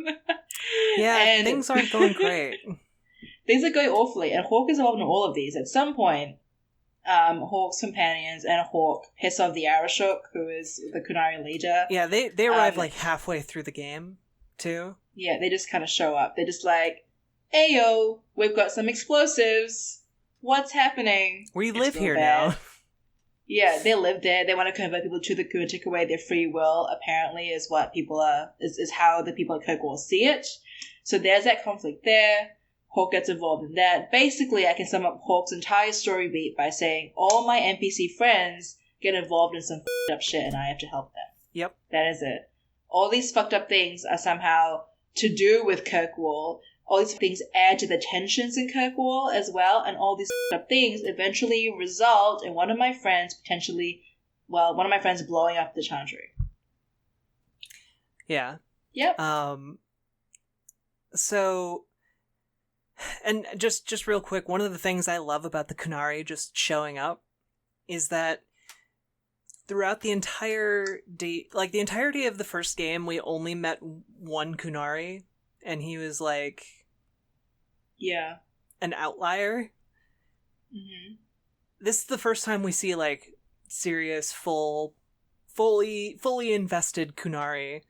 things aren't going great. Things are going awfully, and Hawke is involved in all of these. At some point, Hawke's companions and Hawke piss off the Arashok, who is the Qunari leader. Yeah, they arrive like halfway through the game, too. Yeah, they just kind of show up. They're just like, "Ayo, we've got some explosives. What's happening? We live here now." Yeah, they live there. They want to convert people to the Qun, take away their free will, apparently, is what people are, is how the people at Kirkwall see it. So there's that conflict there. Hawke gets involved in that. Basically, I can sum up Hawke's entire story beat by saying all my NPC friends get involved in some fucked up shit and I have to help them. Yep. That is it. All these fucked up things are somehow to do with Kirkwall. All these things add to the tensions in Kirkwall as well, and all these up things eventually result in one of my friends potentially one of my friends blowing up the Chantry. Yeah. Yep. So, and just real quick, one of the things I love about the Kunari just showing up is that throughout the entirety of the first game, we only met one Kunari, and he was like, yeah, an outlier. Mm-hmm. This is the first time we see like serious, fully invested Kunari,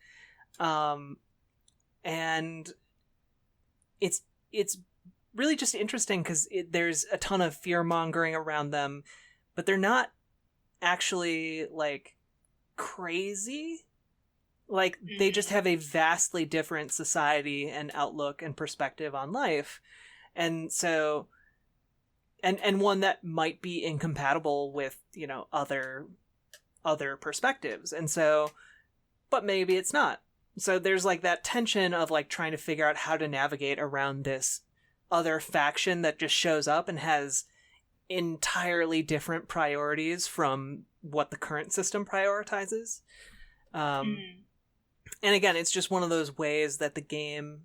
and it's really just interesting because there's a ton of fear mongering around them, but they're not actually like crazy. Like they just have a vastly different society and outlook and perspective on life, and so and one that might be incompatible with, you know, other perspectives, and so, but maybe it's not. So there's like that tension of like trying to figure out how to navigate around this other faction that just shows up and has entirely different priorities from what the current system prioritizes. And again, it's just one of those ways that the game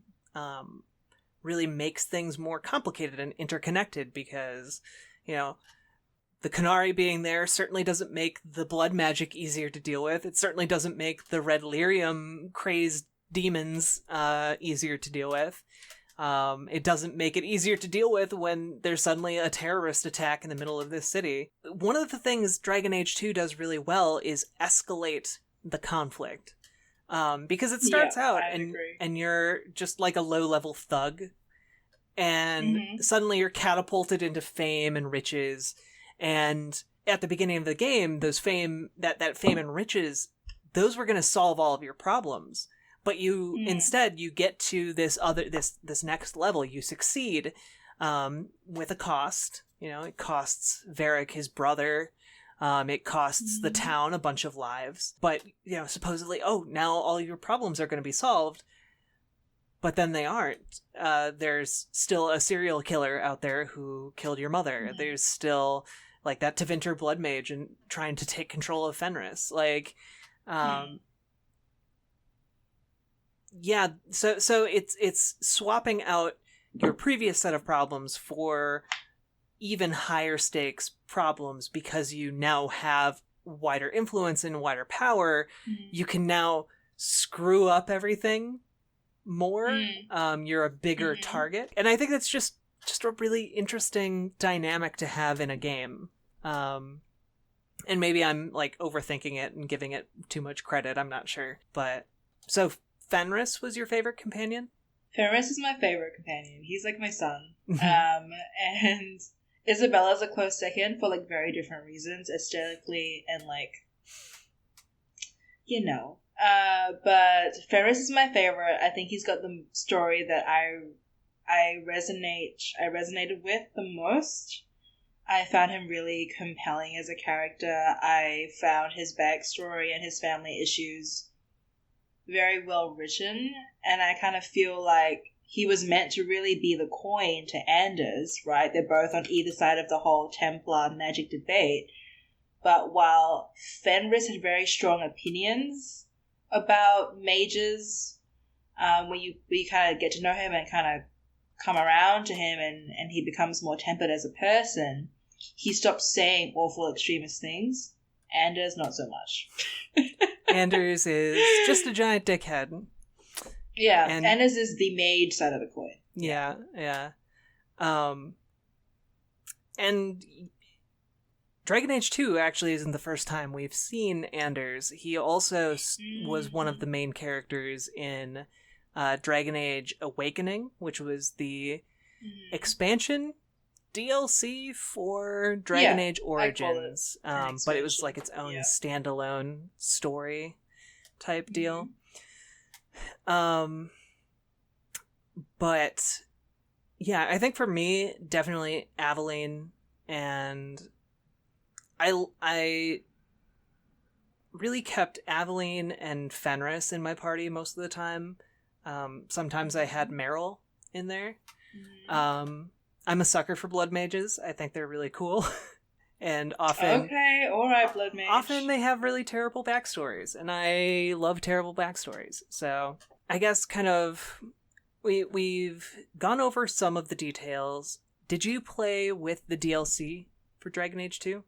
really makes things more complicated and interconnected, because, you know, the Kunari being there certainly doesn't make the blood magic easier to deal with. It certainly doesn't make the red lyrium crazed demons easier to deal with. It doesn't make it easier to deal with when there's suddenly a terrorist attack in the middle of this city. One of the things Dragon Age 2 does really well is escalate the conflict. Because it starts out and you're just like a low-level thug, and suddenly you're catapulted into fame and riches, and at the beginning of the game, those fame and riches, those were going to solve all of your problems. But you instead you get to this next level. You succeed with a cost. You know, it costs Varric his brother. It costs the town a bunch of lives. But, you know, supposedly, now all your problems are going to be solved. But then they aren't. There's still a serial killer out there who killed your mother. There's still like that Tevinter blood mage and trying to take control of Fenris. Like, yeah. So it's swapping out your previous set of problems for even higher stakes problems, because you now have wider influence and wider power. You can now screw up everything more. You're a bigger target, and I think that's just a really interesting dynamic to have in a game. And maybe I'm like overthinking it and giving it too much credit, I'm not sure. But so Fenris was your favorite companion? Fenris is my favorite companion. He's like my son. And Isabella's a close second for like very different reasons, aesthetically and like, you know. But Fenris is my favorite. I think he's got the story that I resonated with the most. I found him really compelling as a character. I found his backstory and his family issues very well written, and I kind of feel like he was meant to really be the coin to Anders, right? They're both on either side of the whole Templar magic debate. But while Fenris had very strong opinions about mages, when you kind of get to know him and kind of come around to him, and he becomes more tempered as a person, he stops saying awful extremist things. Anders, not so much. Anders is just a giant dickhead. Yeah, and Anders is the mage side of the coin. Yeah. And Dragon Age 2 actually isn't the first time we've seen Anders. He also was one of the main characters in Dragon Age Awakening, which was the expansion DLC for Dragon Age Origins. But it was like its own standalone story type deal. But yeah, I think for me, definitely Aveline, and I really kept Aveline and Fenris in my party most of the time. Sometimes I had Meryl in there. I'm a sucker for blood mages. I think they're really cool. And often... Okay, alright, Blood Mage. Often they have really terrible backstories, and I love terrible backstories. So I guess kind of... We've gone over some of the details. Did you play with the DLC for Dragon Age 2?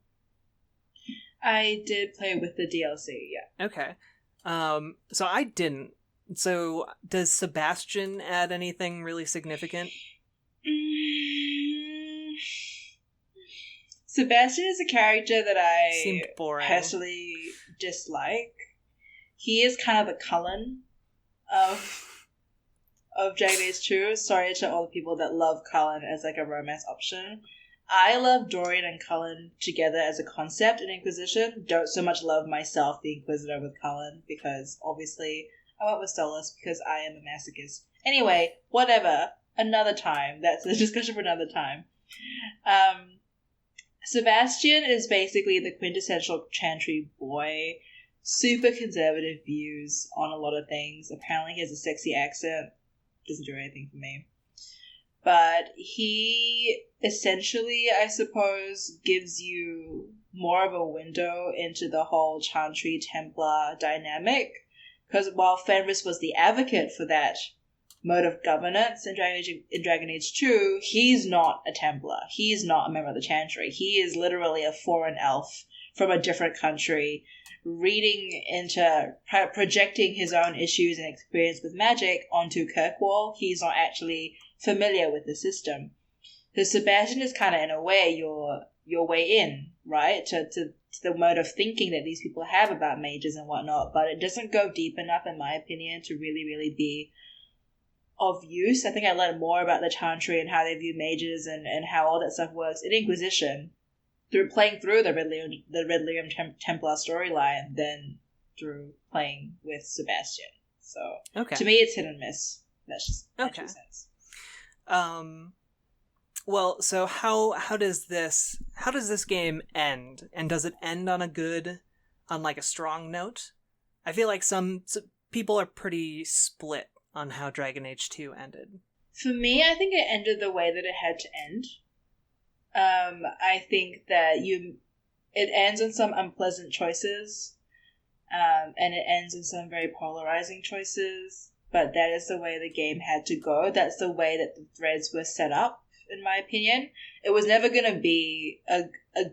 I did play with the DLC, yeah. Okay. So I didn't. So does Sebastian add anything really significant? Sebastian is a character that I seemed boring. Personally dislike. He is kind of the Cullen of Dragon Age 2. Sorry to all the people that love Cullen as like a romance option. I love Dorian and Cullen together as a concept in Inquisition. Don't so much love myself, the Inquisitor, with Cullen, because obviously I went with Stolas because I am a masochist. Anyway, whatever. Another time. That's a discussion for another time. Sebastian is basically the quintessential Chantry boy. Super conservative views on a lot of things. Apparently he has a sexy accent. Doesn't do anything for me. But he essentially, I suppose, gives you more of a window into the whole Chantry Templar dynamic. Because while Fenris was the advocate for that mode of governance in Dragon Age 2, he's not a Templar. He's not a member of the Chantry. He is literally a foreign elf from a different country, projecting his own issues and experience with magic onto Kirkwall. He's not actually familiar with the system. So Sebastian is kind of, in a way, your way in, right, to the mode of thinking that these people have about mages and whatnot, but it doesn't go deep enough, in my opinion, to really, really be of use. I think I learned more about the Chantry and how they view mages and how all that stuff works in Inquisition through playing through the Red Lyrium Templar storyline than through playing with Sebastian. So to me, it's hit and miss. That's just my 2 cents. Well, so how does this game end? And does it end on a strong note? I feel like some people are pretty split on how Dragon Age 2 ended. For me, I think it ended the way that it had to end. I think that it ends on some unpleasant choices, and it ends in some very polarizing choices, but that is the way the game had to go. That's the way that the threads were set up, in my opinion. It was never going to be a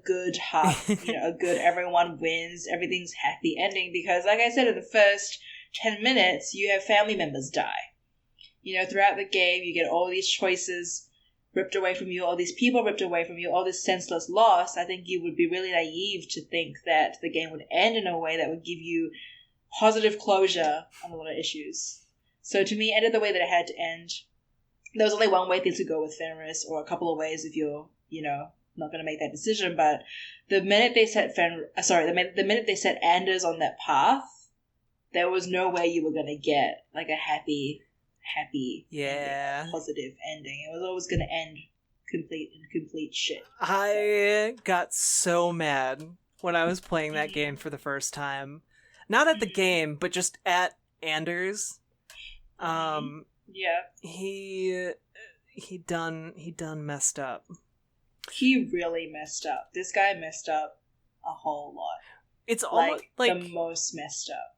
good a good everyone wins, everything's happy ending, because like I said, in the first 10 minutes, you have family members die. Throughout the game, you get all these choices ripped away from you, all these people ripped away from you, all this senseless loss. I think you would be really naive to think that the game would end in a way that would give you positive closure on a lot of issues. So to me, it ended the way that it had to end. There was only one way things could go with Fenris, or a couple of ways if you're, not going to make that decision. But the minute they set the minute they set Anders on that path, there was no way you were going to get like a happy, positive ending. It was always going to end complete shit. I got so mad when I was playing that game for the first time. Not at the game, but just at Anders. He done messed up. He really messed up. This guy messed up a whole lot. It's almost like the most messed up.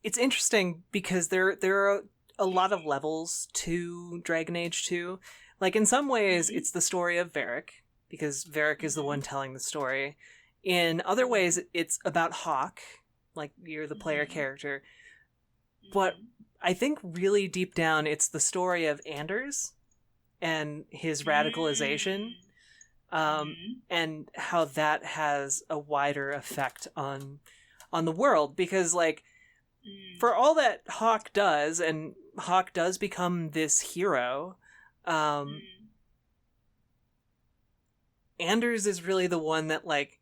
It's interesting because there are a lot of levels to Dragon Age 2. Like, in some ways, it's the story of Varric, because Varric is the one telling the story. In other ways, it's about Hawke, like you're the player character. But I think really deep down, it's the story of Anders and his radicalization, and how that has a wider effect on the world. Because, like, for all that Hawke does, and Hawke does become this hero, Anders is really the one that, like,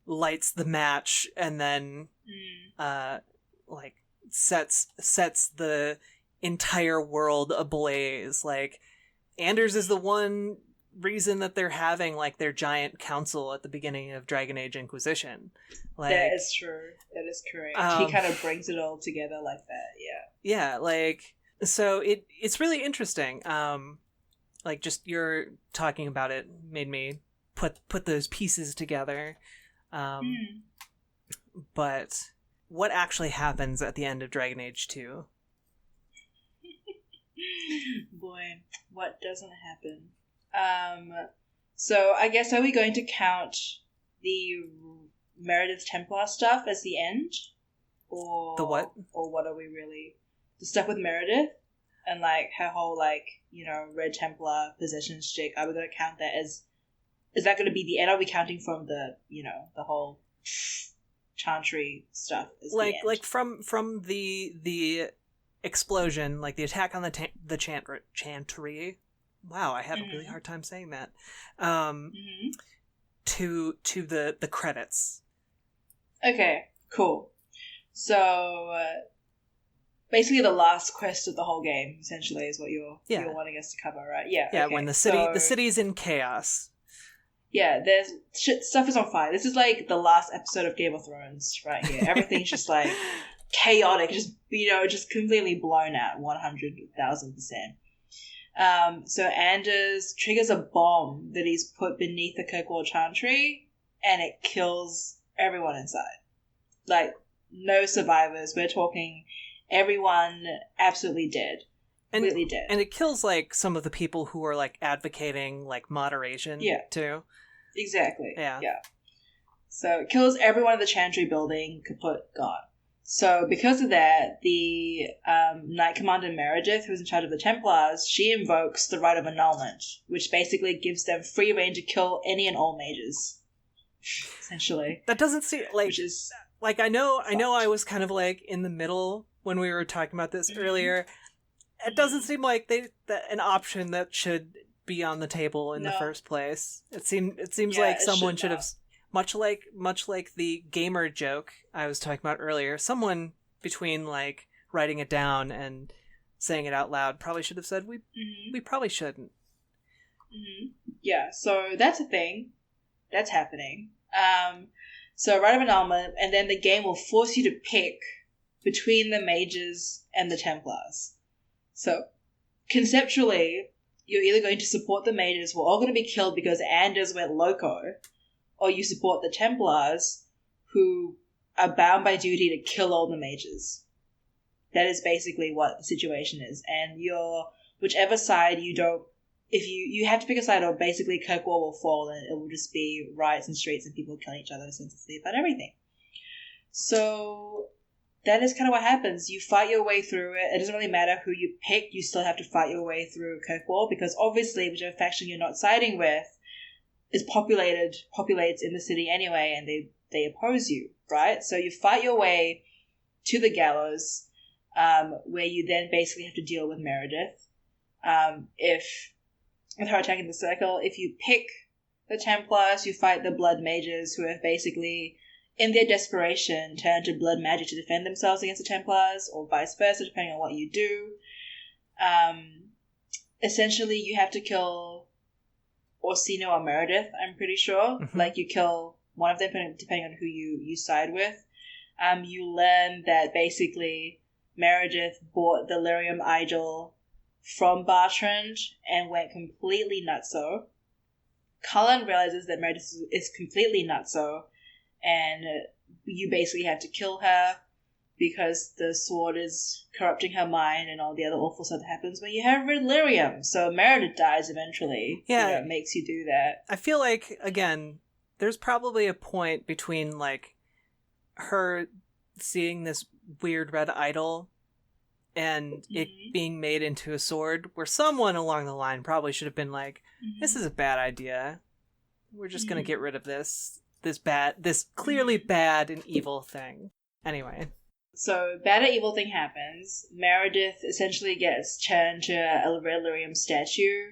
lights the match and then, like, sets the entire world ablaze. Like, Anders is the one reason that they're having, like, their giant council at the beginning of Dragon Age Inquisition. Like, that is true. That is correct. He kind of brings it all together like that, yeah, like, so it's really interesting. Like, just you're talking about it made me put those pieces together. But what actually happens at the end of Dragon Age 2? Boy, what doesn't happen? So I guess, are we going to count the Meredith Templar stuff as the end? Or the what? Or what are we really... The stuff with Meredith and, like, her whole, like, you know, Red Templar possession stick, are we going to count that as... Is that going to be the end? Are we counting from the, you know, the whole Chantry stuff as the end? Like from the explosion, like the attack on the Chantry. Wow, I had a really hard time saying that. To the credits. Okay, cool. So basically the last quest of the whole game essentially is what you're wanting us to cover, right? Yeah. Yeah, okay. When the city's in chaos. Yeah, there's stuff is on fire. This is like the last episode of Game of Thrones right here. Everything's just like chaotic, just just completely blown out 100,000%. So Anders triggers a bomb that he's put beneath the Kirkwall Chantry, and it kills everyone inside. Like, no survivors. We're talking everyone absolutely dead. Completely dead. And it kills, like, some of the people who are, like, advocating, like, moderation, too. Exactly. Yeah. So it kills everyone in the Chantry building, kaput, gone. So because of that, the Knight Commander Meredith, who's in charge of the Templars, she invokes the Right of Annulment, which basically gives them free reign to kill any and all mages. Essentially. That doesn't seem like... Which is... Like, I know I was kind of, like, in the middle when we were talking about this earlier. It doesn't seem like an option that should be on the table in the first place. It seems like someone should have... Much like the gamer joke I was talking about earlier, someone between, like, writing it down and saying it out loud probably should have said, we probably shouldn't. Yeah, so that's a thing. That's happening. So Right of Annulment, and then the game will force you to pick between the mages and the Templars. So, conceptually, you're either going to support the mages, we're all going to be killed because Anders went loco, or you support the Templars, who are bound by duty to kill all the mages. That is basically what the situation is. And whichever side you don't... If you have to pick a side, or basically Kirkwall will fall and it will just be riots in streets and people killing each other senselessly about everything. So that is kind of what happens. You fight your way through it. It doesn't really matter who you pick. You still have to fight your way through Kirkwall, because obviously whichever faction you're not siding with populates in the city anyway, and they oppose you, right? So you fight your way to the gallows, where you then basically have to deal with Meredith. With her attacking the circle, if you pick the Templars, you fight the Blood Mages, who have basically, in their desperation, turned to blood magic to defend themselves against the Templars, or vice versa, depending on what you do. Essentially, you have to kill Orsino or Meredith, I'm pretty sure. Like, you kill one of them, depending on who you side with. You learn that basically Meredith bought the Lyrium Idol from Bartrand and went completely nutso. Cullen realizes that Meredith is completely nutso, and you basically have to kill her because the sword is corrupting her mind and all the other awful stuff that happens when you have red lyrium. So Meredith dies eventually. Yeah. It makes you do that. I feel like, again, there's probably a point between, like, her seeing this weird red idol and it being made into a sword, where someone along the line probably should have been like, this is a bad idea. We're just going to get rid of this clearly bad and evil thing. Anyway. So, bad and evil thing happens. Meredith essentially gets turned to a red lyrium statue.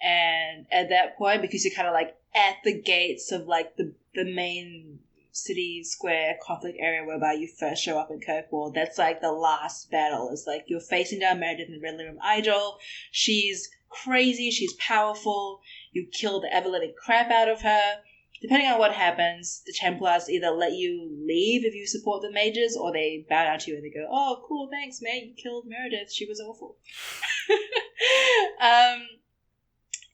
And at that point, because you're kind of like at the gates of like the main city square conflict area whereby you first show up in Kirkwall, that's like the last battle. It's like you're facing down Meredith in the Red Lyrium Idol. She's crazy, she's powerful, you kill the ever-living crap out of her. Depending on what happens, the Templars either let you leave if you support the mages, or they bow down to you and they go, oh, cool, thanks, man, you killed Meredith, she was awful.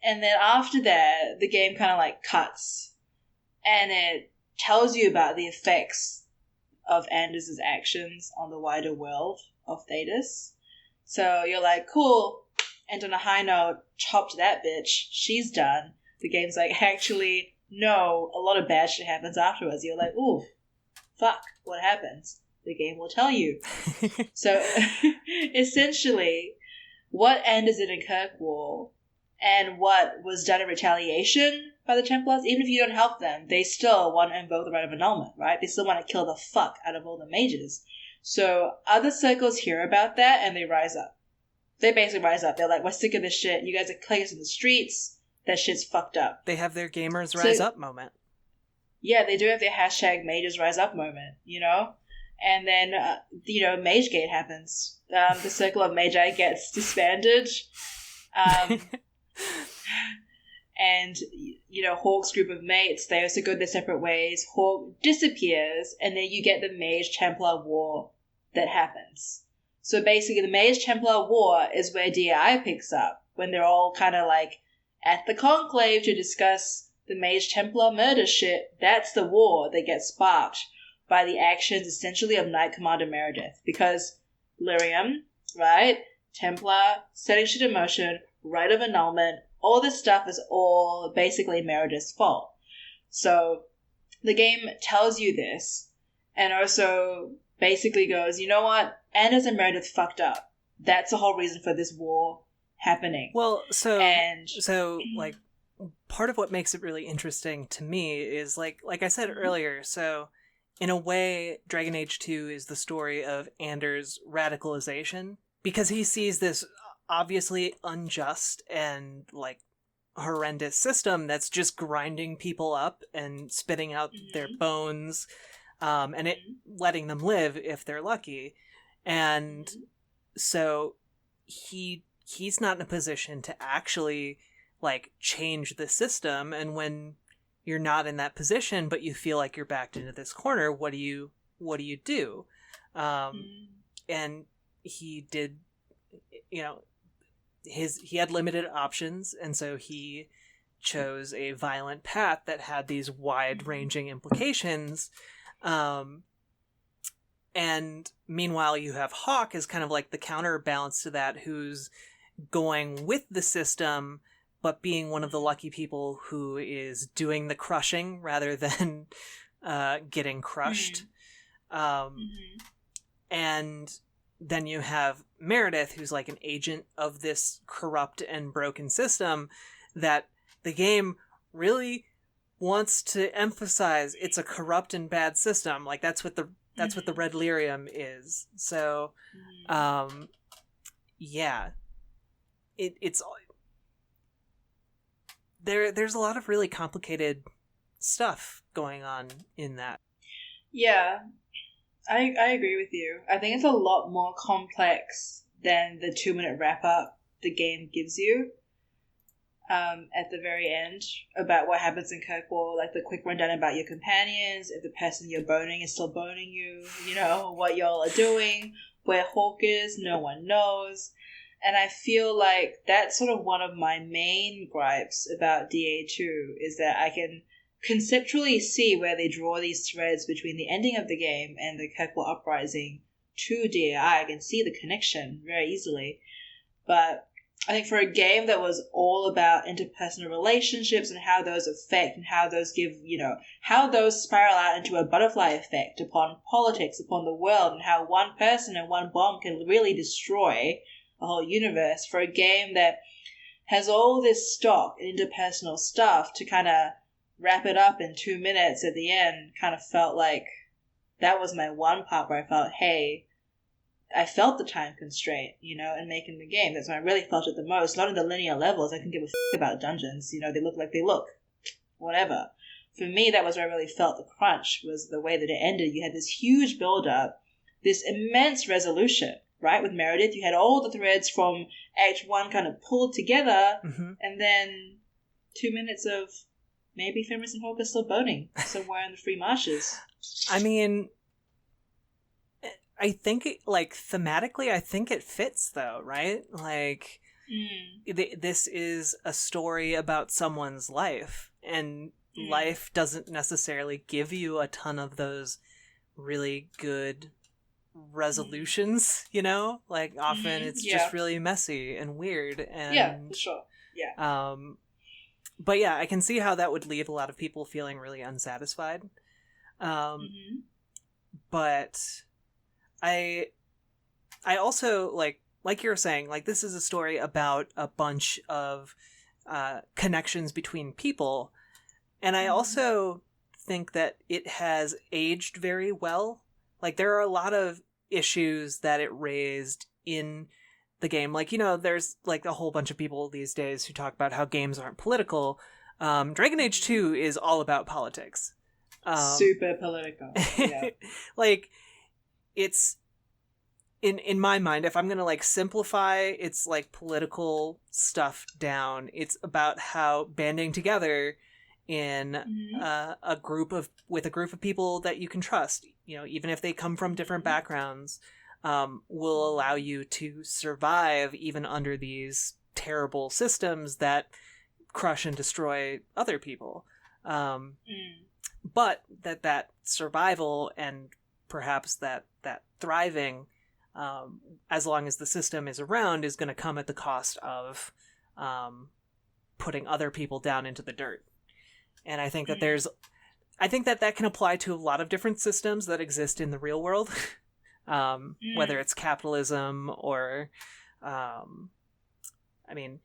And then after that, the game kind of like cuts, and it tells you about the effects of Anders' actions on the wider world of Thetis. So you're like, cool. And on a high note, chopped that bitch. She's done. The game's like, actually, no, a lot of bad shit happens afterwards. You're like, ooh, fuck, what happens? The game will tell you. So, essentially, what Anders did in Kirkwall and what was done in retaliation by the Templars, even if you don't help them, they still want to invoke the right of annulment, right? They still want to kill the fuck out of all the mages. So other circles hear about that and they rise up. They basically rise up. They're like, we're sick of this shit. You guys are killing us in the streets. That shit's fucked up. They have their gamers rise up moment. Yeah, they do have their hashtag mages rise up moment, you know? And then, MageGate happens. The Circle of Magi gets disbanded. And, Hawk's group of mates, they also go their separate ways. Hawk disappears, and then you get the Mage-Templar War that happens. So basically, the Mage-Templar War is where DI picks up, when they're all kind of like at the conclave to discuss the Mage-Templar murder shit. That's the war that gets sparked by the actions, essentially, of Knight Commander Meredith. Because Lyrium, right? Templar, setting shit in motion, right of annulment, all this stuff is all basically Meredith's fault. So the game tells you this and also basically goes, you know what? Anders and Meredith fucked up. That's the whole reason for this war happening. Well, like, part of what makes it really interesting to me is, like I said earlier, so in a way, Dragon Age 2 is the story of Anders' radicalization, because he sees this obviously unjust and like horrendous system that's just grinding people up and spitting out their bones, and it letting them live if they're lucky. And so he's not in a position to actually like change the system. And when you're not in that position but you feel like you're backed into this corner, what do you do? And he did, he had limited options, and so he chose a violent path that had these wide-ranging implications. And meanwhile, you have Hawk as kind of like the counterbalance to that, who's going with the system, but being one of the lucky people who is doing the crushing rather than getting crushed. And then you have Meredith, who's like an agent of this corrupt and broken system that the game really wants to emphasize. It's a corrupt and bad system. Like that's what the red lyrium is. So, it's there's a lot of really complicated stuff going on in that. Yeah. I agree with you. I think it's a lot more complex than the 2-minute wrap-up the game gives you at the very end about what happens in Kirkwall, like the quick rundown about your companions, if the person you're boning is still boning you, what y'all are doing, where Hawk is, no one knows. And I feel like that's sort of one of my main gripes about DA2 is that I can conceptually see where they draw these threads between the ending of the game and the Kirkwall Uprising to DAI. I can see the connection very easily. But I think for a game that was all about interpersonal relationships and how those affect and how those give, how those spiral out into a butterfly effect upon politics, upon the world, and how one person and one bomb can really destroy a whole universe, for a game that has all this stock and interpersonal stuff to kind of wrap it up in 2 minutes at the end, kind of felt like that was my one part where I felt, hey, I felt the time constraint, in making the game. That's when I really felt it the most. Not in the linear levels. I can give a about dungeons. They look like they look. Whatever. For me, that was where I really felt the crunch, was the way that it ended. You had this huge build-up, this immense resolution, right? With Meredith, you had all the threads from Act 1 kind of pulled together, and then 2 minutes of maybe Fenris and Hawk are still boning somewhere in the free marshes. I mean, I think, thematically, I think it fits, though, right? Like, this is a story about someone's life, and life doesn't necessarily give you a ton of those really good resolutions, you know? Like, often it's just really messy and weird, and yeah, for sure. Yeah. But yeah, I can see how that would leave a lot of people feeling really unsatisfied. But I also, like you were saying, like, this is a story about a bunch of connections between people, and I also think that it has aged very well. Like, there are a lot of issues that it raised in the game. Like, you know, there's like a whole bunch of people these days who talk about how games aren't political. Dragon Age 2 is all about politics. Super political. Yeah. Like, it's in my mind, if I'm gonna like simplify its like political stuff down, it's about how banding together in a group of people that you can trust, you know, even if they come from different backgrounds, will allow you to survive even under these terrible systems that crush and destroy other people. But that survival and perhaps that thriving, as long as the system is around, is going to come at the cost of putting other people down into the dirt. And I think that that can apply to a lot of different systems that exist in the real world, whether it's capitalism or, I mean,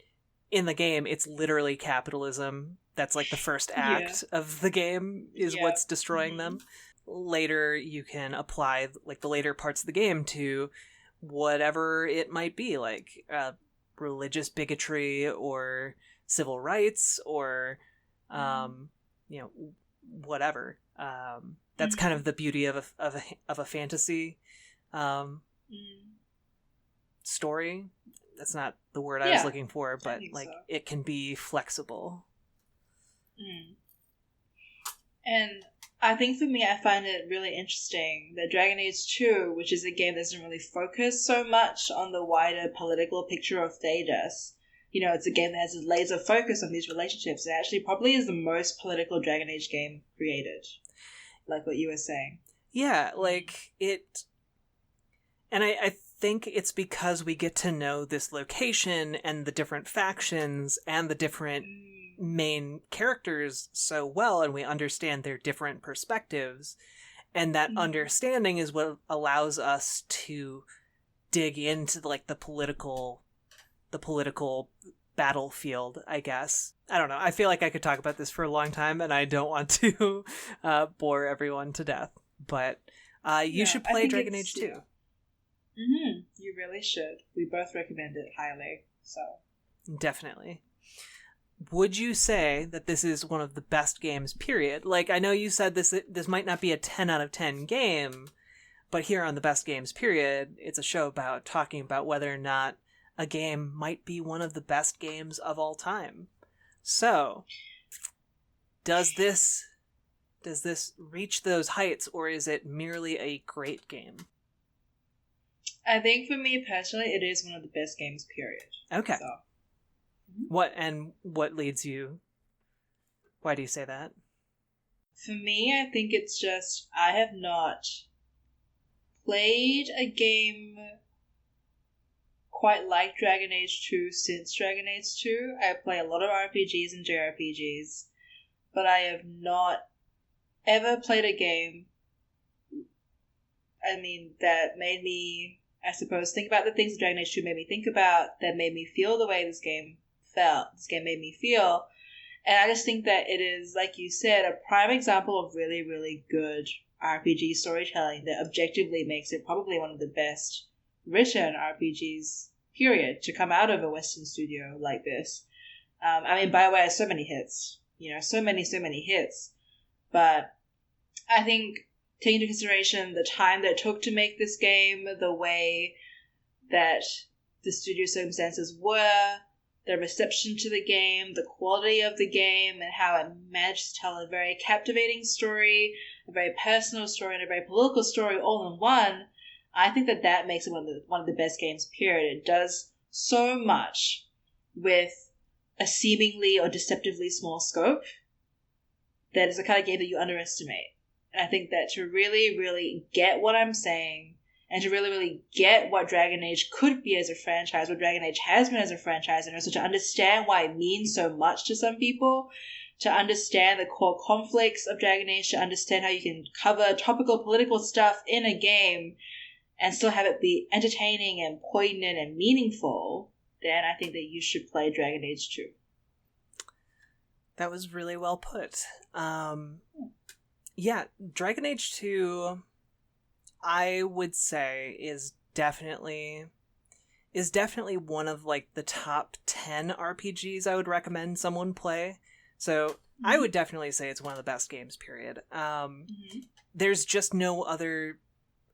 in the game, it's literally capitalism. That's like the first act of the game is what's destroying them. Later, you can apply like the later parts of the game to whatever it might be, like religious bigotry or civil rights or you know, whatever. That's kind of the beauty of a fantasy story. That's not the word I was looking for, but like it can be flexible. And I think for me, I find it really interesting that Dragon Age 2, which is a game that doesn't really focus so much on the wider political picture of Thedas, you know, it's a game that has a laser focus on these relationships. It actually probably is the most political Dragon Age game created, like what you were saying. Yeah, like it... And I think it's because we get to know this location and the different factions and the different main characters so well, and we understand their different perspectives, and that understanding is what allows us to dig into like the political battlefield, I guess. I don't know. I feel like I could talk about this for a long time, and I don't want to bore everyone to death. But you should play Dragon Age 2. You really should. We both recommend it highly. So definitely. Would you say that this is one of the best games, period? Like, I know you said this might not be a 10 out of 10 game, but here on the Best Games, period, it's a show about talking about whether or not a game might be one of the best games of all time. So, does this reach those heights, or is it merely a great game? I think for me personally, it is one of the best games, period. Okay. So. What leads you? Why do you say that? For me, I think it's just I have not played a game quite like Dragon Age 2 since Dragon Age 2. I play a lot of RPGs and JRPGs, but I have not ever played a game, that made me, I suppose, think about the things that Dragon Age 2 made me think about, that made me feel the way this game made me feel. And I just think that it is, like you said, a prime example of really, really good RPG storytelling that objectively makes it probably one of the best written RPGs, period, to come out of a Western studio like this. BioWare has so many hits, so many hits. But I think, taking into consideration the time that it took to make this game, the way that the studio circumstances were, the reception to the game, the quality of the game, and how it managed to tell a very captivating story, a very personal story, and a very political story all in one, I think that makes it one of the best games, period. It does so much with a seemingly or deceptively small scope, that is the kind of game that you underestimate. And I think that to really, really get what I'm saying, and to really, really get what Dragon Age could be as a franchise, what Dragon Age has been as a franchise, and also to understand why it means so much to some people, to understand the core conflicts of Dragon Age, to understand how you can cover topical political stuff in a game and still have it be entertaining and poignant and meaningful, then I think that you should play Dragon Age 2. That was really well put. Yeah, Dragon Age 2, I would say, is definitely one of like the top 10 RPGs I would recommend someone play. So I would definitely say it's one of the best games, period. There's just no other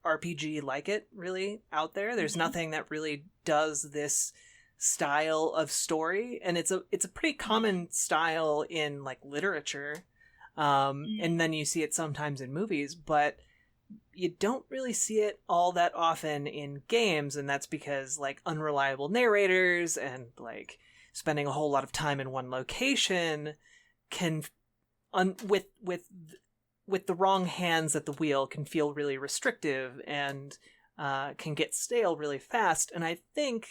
RPG like it really out there. There's nothing that really does this style of story, and it's a pretty common style in like literature, and then you see it sometimes in movies, but you don't really see it all that often in games, and that's because like unreliable narrators and like spending a whole lot of time in one location can with the wrong hands at the wheel can feel really restrictive and can get stale really fast. And I think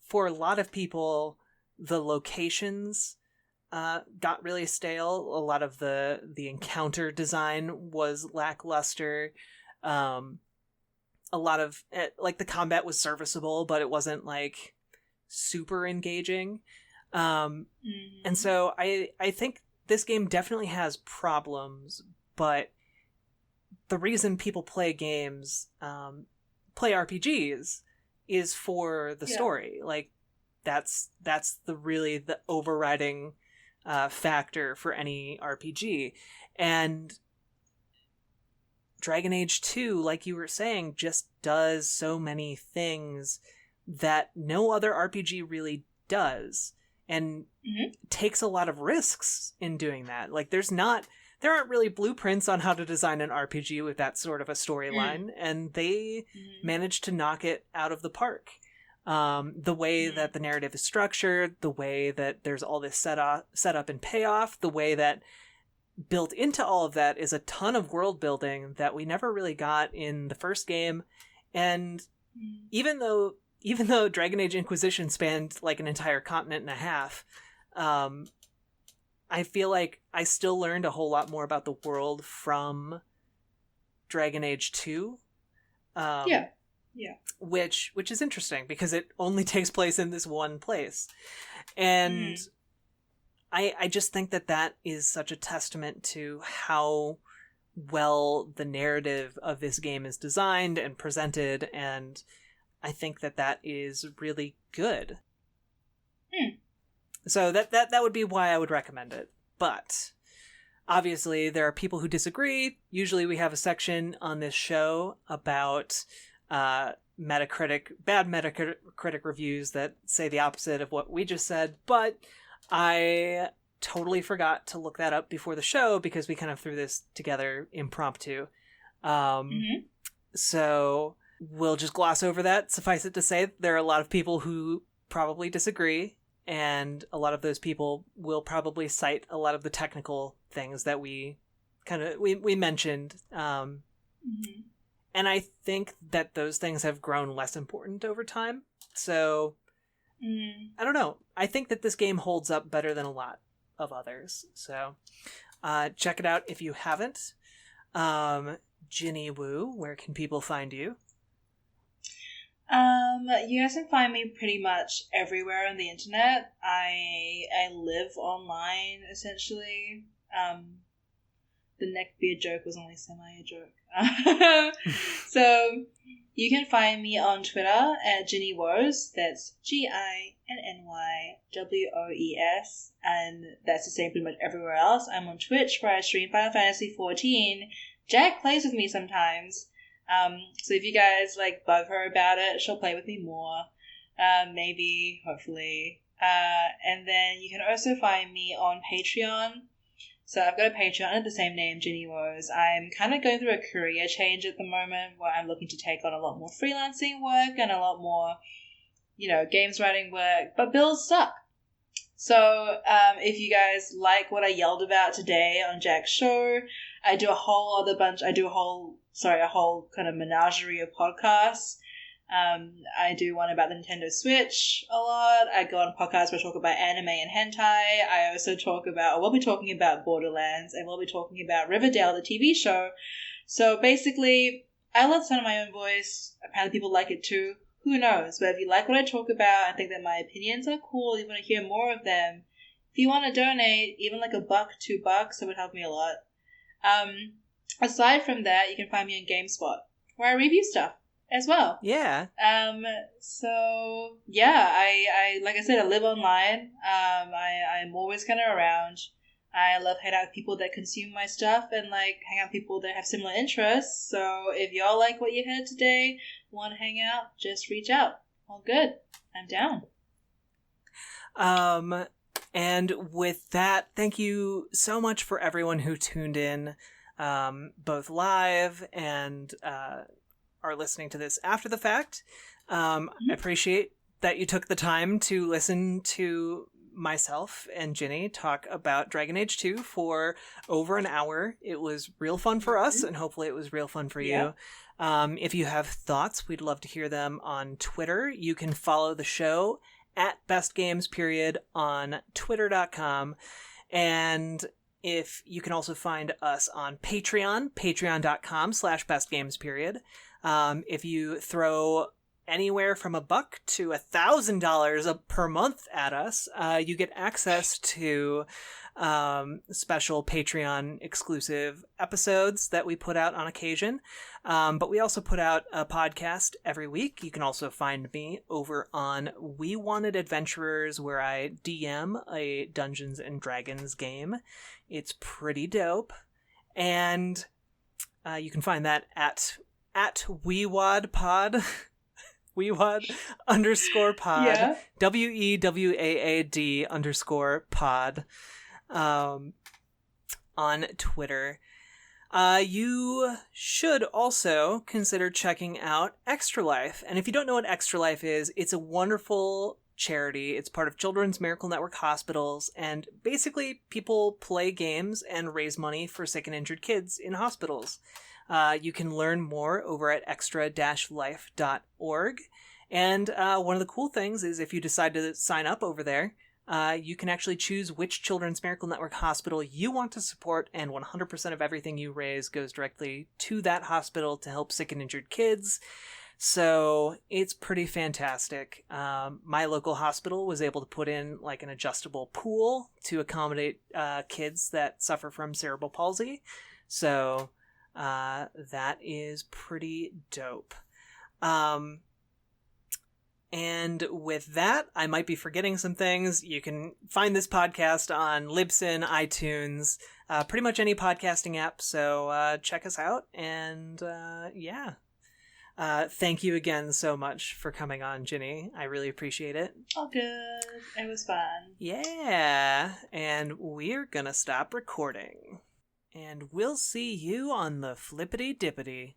for a lot of people, the locations got really stale. A lot of the encounter design was lackluster. A lot of like the combat was serviceable, but it wasn't like super engaging. And so I think this game definitely has problems, but the reason people play games, play RPGs, is for the story. Like that's the overriding factor for any RPG. And Dragon Age 2, like you were saying, just does so many things that no other RPG really does, and takes a lot of risks in doing that. Like there aren't really blueprints on how to design an RPG with that sort of a storyline, and they managed to knock it out of the park. The way that the narrative is structured, the way that there's all this setup and payoff, the way that built into all of that is a ton of world building that we never really got in the first game. And even though Dragon Age Inquisition spanned like an entire continent and a half, I feel like I still learned a whole lot more about the world from Dragon Age 2. Yeah. Which is interesting because it only takes place in this one place. And I just think that is such a testament to how well the narrative of this game is designed and presented, and I think that is really good. So that would be why I would recommend it. But obviously there are people who disagree. Usually we have a section on this show about bad Metacritic reviews that say the opposite of what we just said, but I totally forgot to look that up before the show because we kind of threw this together impromptu. So we'll just gloss over that. Suffice it to say, there are a lot of people who probably disagree, and a lot of those people will probably cite a lot of the technical things that we mentioned. And I think that those things have grown less important over time. So I don't know. I think that this game holds up better than a lot of others. So check it out if you haven't. Ginny Woo, where can people find you? You guys can find me pretty much everywhere on the internet. I live online, essentially. The neckbeard joke was only semi a joke. So you can find me on Twitter at Ginny Woes. That's GINNYWOES, and that's the same pretty much everywhere else. I'm on Twitch where I stream Final Fantasy XIV. Jack plays with me sometimes. So if you guys like bug her about it, she'll play with me more. Maybe, hopefully. And then you can also find me on Patreon. So I've got a Patreon under the same name, Ginny Woes. I'm kind of going through a career change at the moment where I'm looking to take on a lot more freelancing work and a lot more games writing work, but bills suck. So if you guys like what I yelled about today on Jack's show, I do a whole kind of menagerie of podcasts. I do one about the Nintendo Switch a lot. I go on podcasts where I talk about anime and hentai. I also will be talking about Borderlands, and we'll be talking about Riverdale, the TV show. So basically, I love the sound of my own voice. Apparently people like it too. Who knows? But if you like what I talk about and think that my opinions are cool, you want to hear more of them, if you want to donate, even like $1, $2, that would help me a lot. Aside from that, you can find me on GameSpot, where I review stuff as well. Yeah. So yeah, I like I said, I live online. I'm always kind of around. I love hanging out with people that consume my stuff and like hang out with people that have similar interests. So if y'all like what you heard today, want to hang out, just reach out. All good. I'm down. And with that, thank you so much for everyone who tuned in, both live and are listening to this after the fact. I appreciate that you took the time to listen to myself and Ginny talk about Dragon Age 2 for over an hour. It was real fun for us, and hopefully it was real fun for you. If you have thoughts, we'd love to hear them on Twitter. You can follow the show at bestgamesperiod on twitter.com. And if you can also find us on Patreon, patreon.com/bestgamesperiod. If you throw anywhere from $1 to $1,000 per month at us, you get access to special Patreon exclusive episodes that we put out on occasion. But we also put out a podcast every week. You can also find me over on We Wanted Adventurers, where I DM a Dungeons and Dragons game. It's pretty dope. And you can find that at WeWadPod. WeWad_pod. Yeah. WEWAAD_pod on Twitter. You should also consider checking out Extra Life. And if you don't know what Extra Life is, it's a wonderful charity. It's part of Children's Miracle Network Hospitals, and basically people play games and raise money for sick and injured kids in hospitals. You can learn more over at extra-life.org. And one of the cool things is if you decide to sign up over there, you can actually choose which Children's Miracle Network hospital you want to support, and 100% of everything you raise goes directly to that hospital to help sick and injured kids. So it's pretty fantastic. My local hospital was able to put in like an adjustable pool to accommodate kids that suffer from cerebral palsy. So that is pretty dope. And with that, I might be forgetting some things. You can find this podcast on Libsyn, iTunes, pretty much any podcasting app. So check us out. And thank you again so much for coming on, Ginny. I really appreciate it. All good. It was fun. Yeah. And we're gonna stop recording. And we'll see you on the flippity dippity.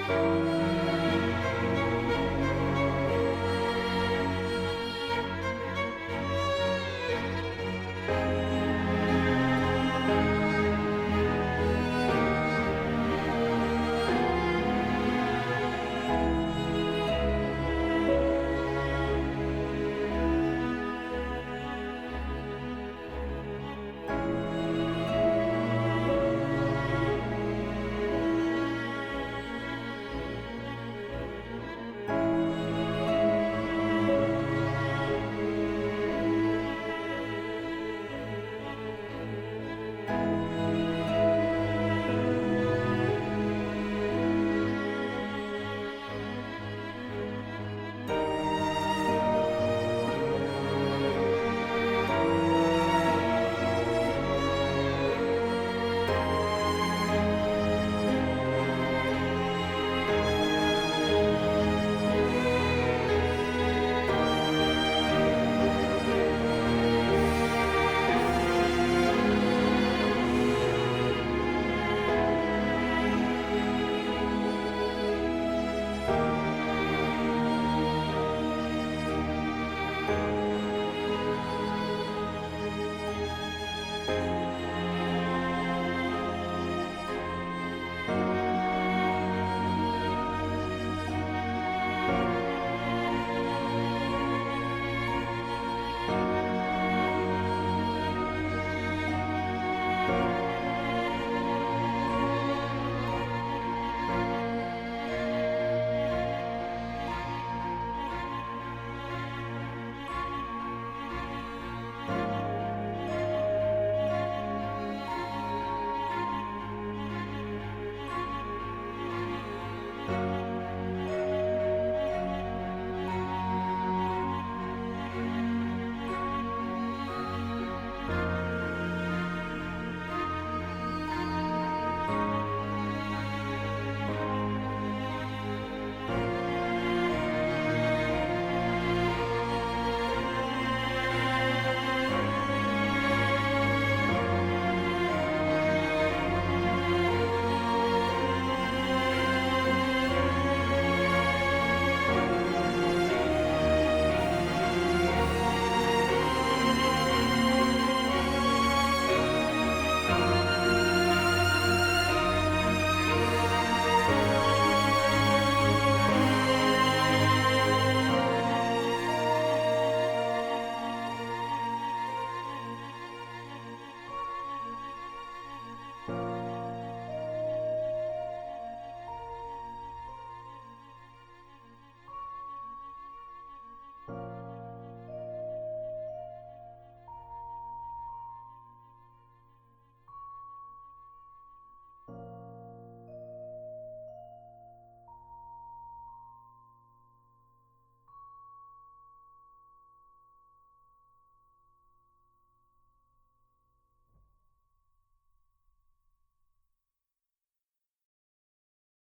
Bye.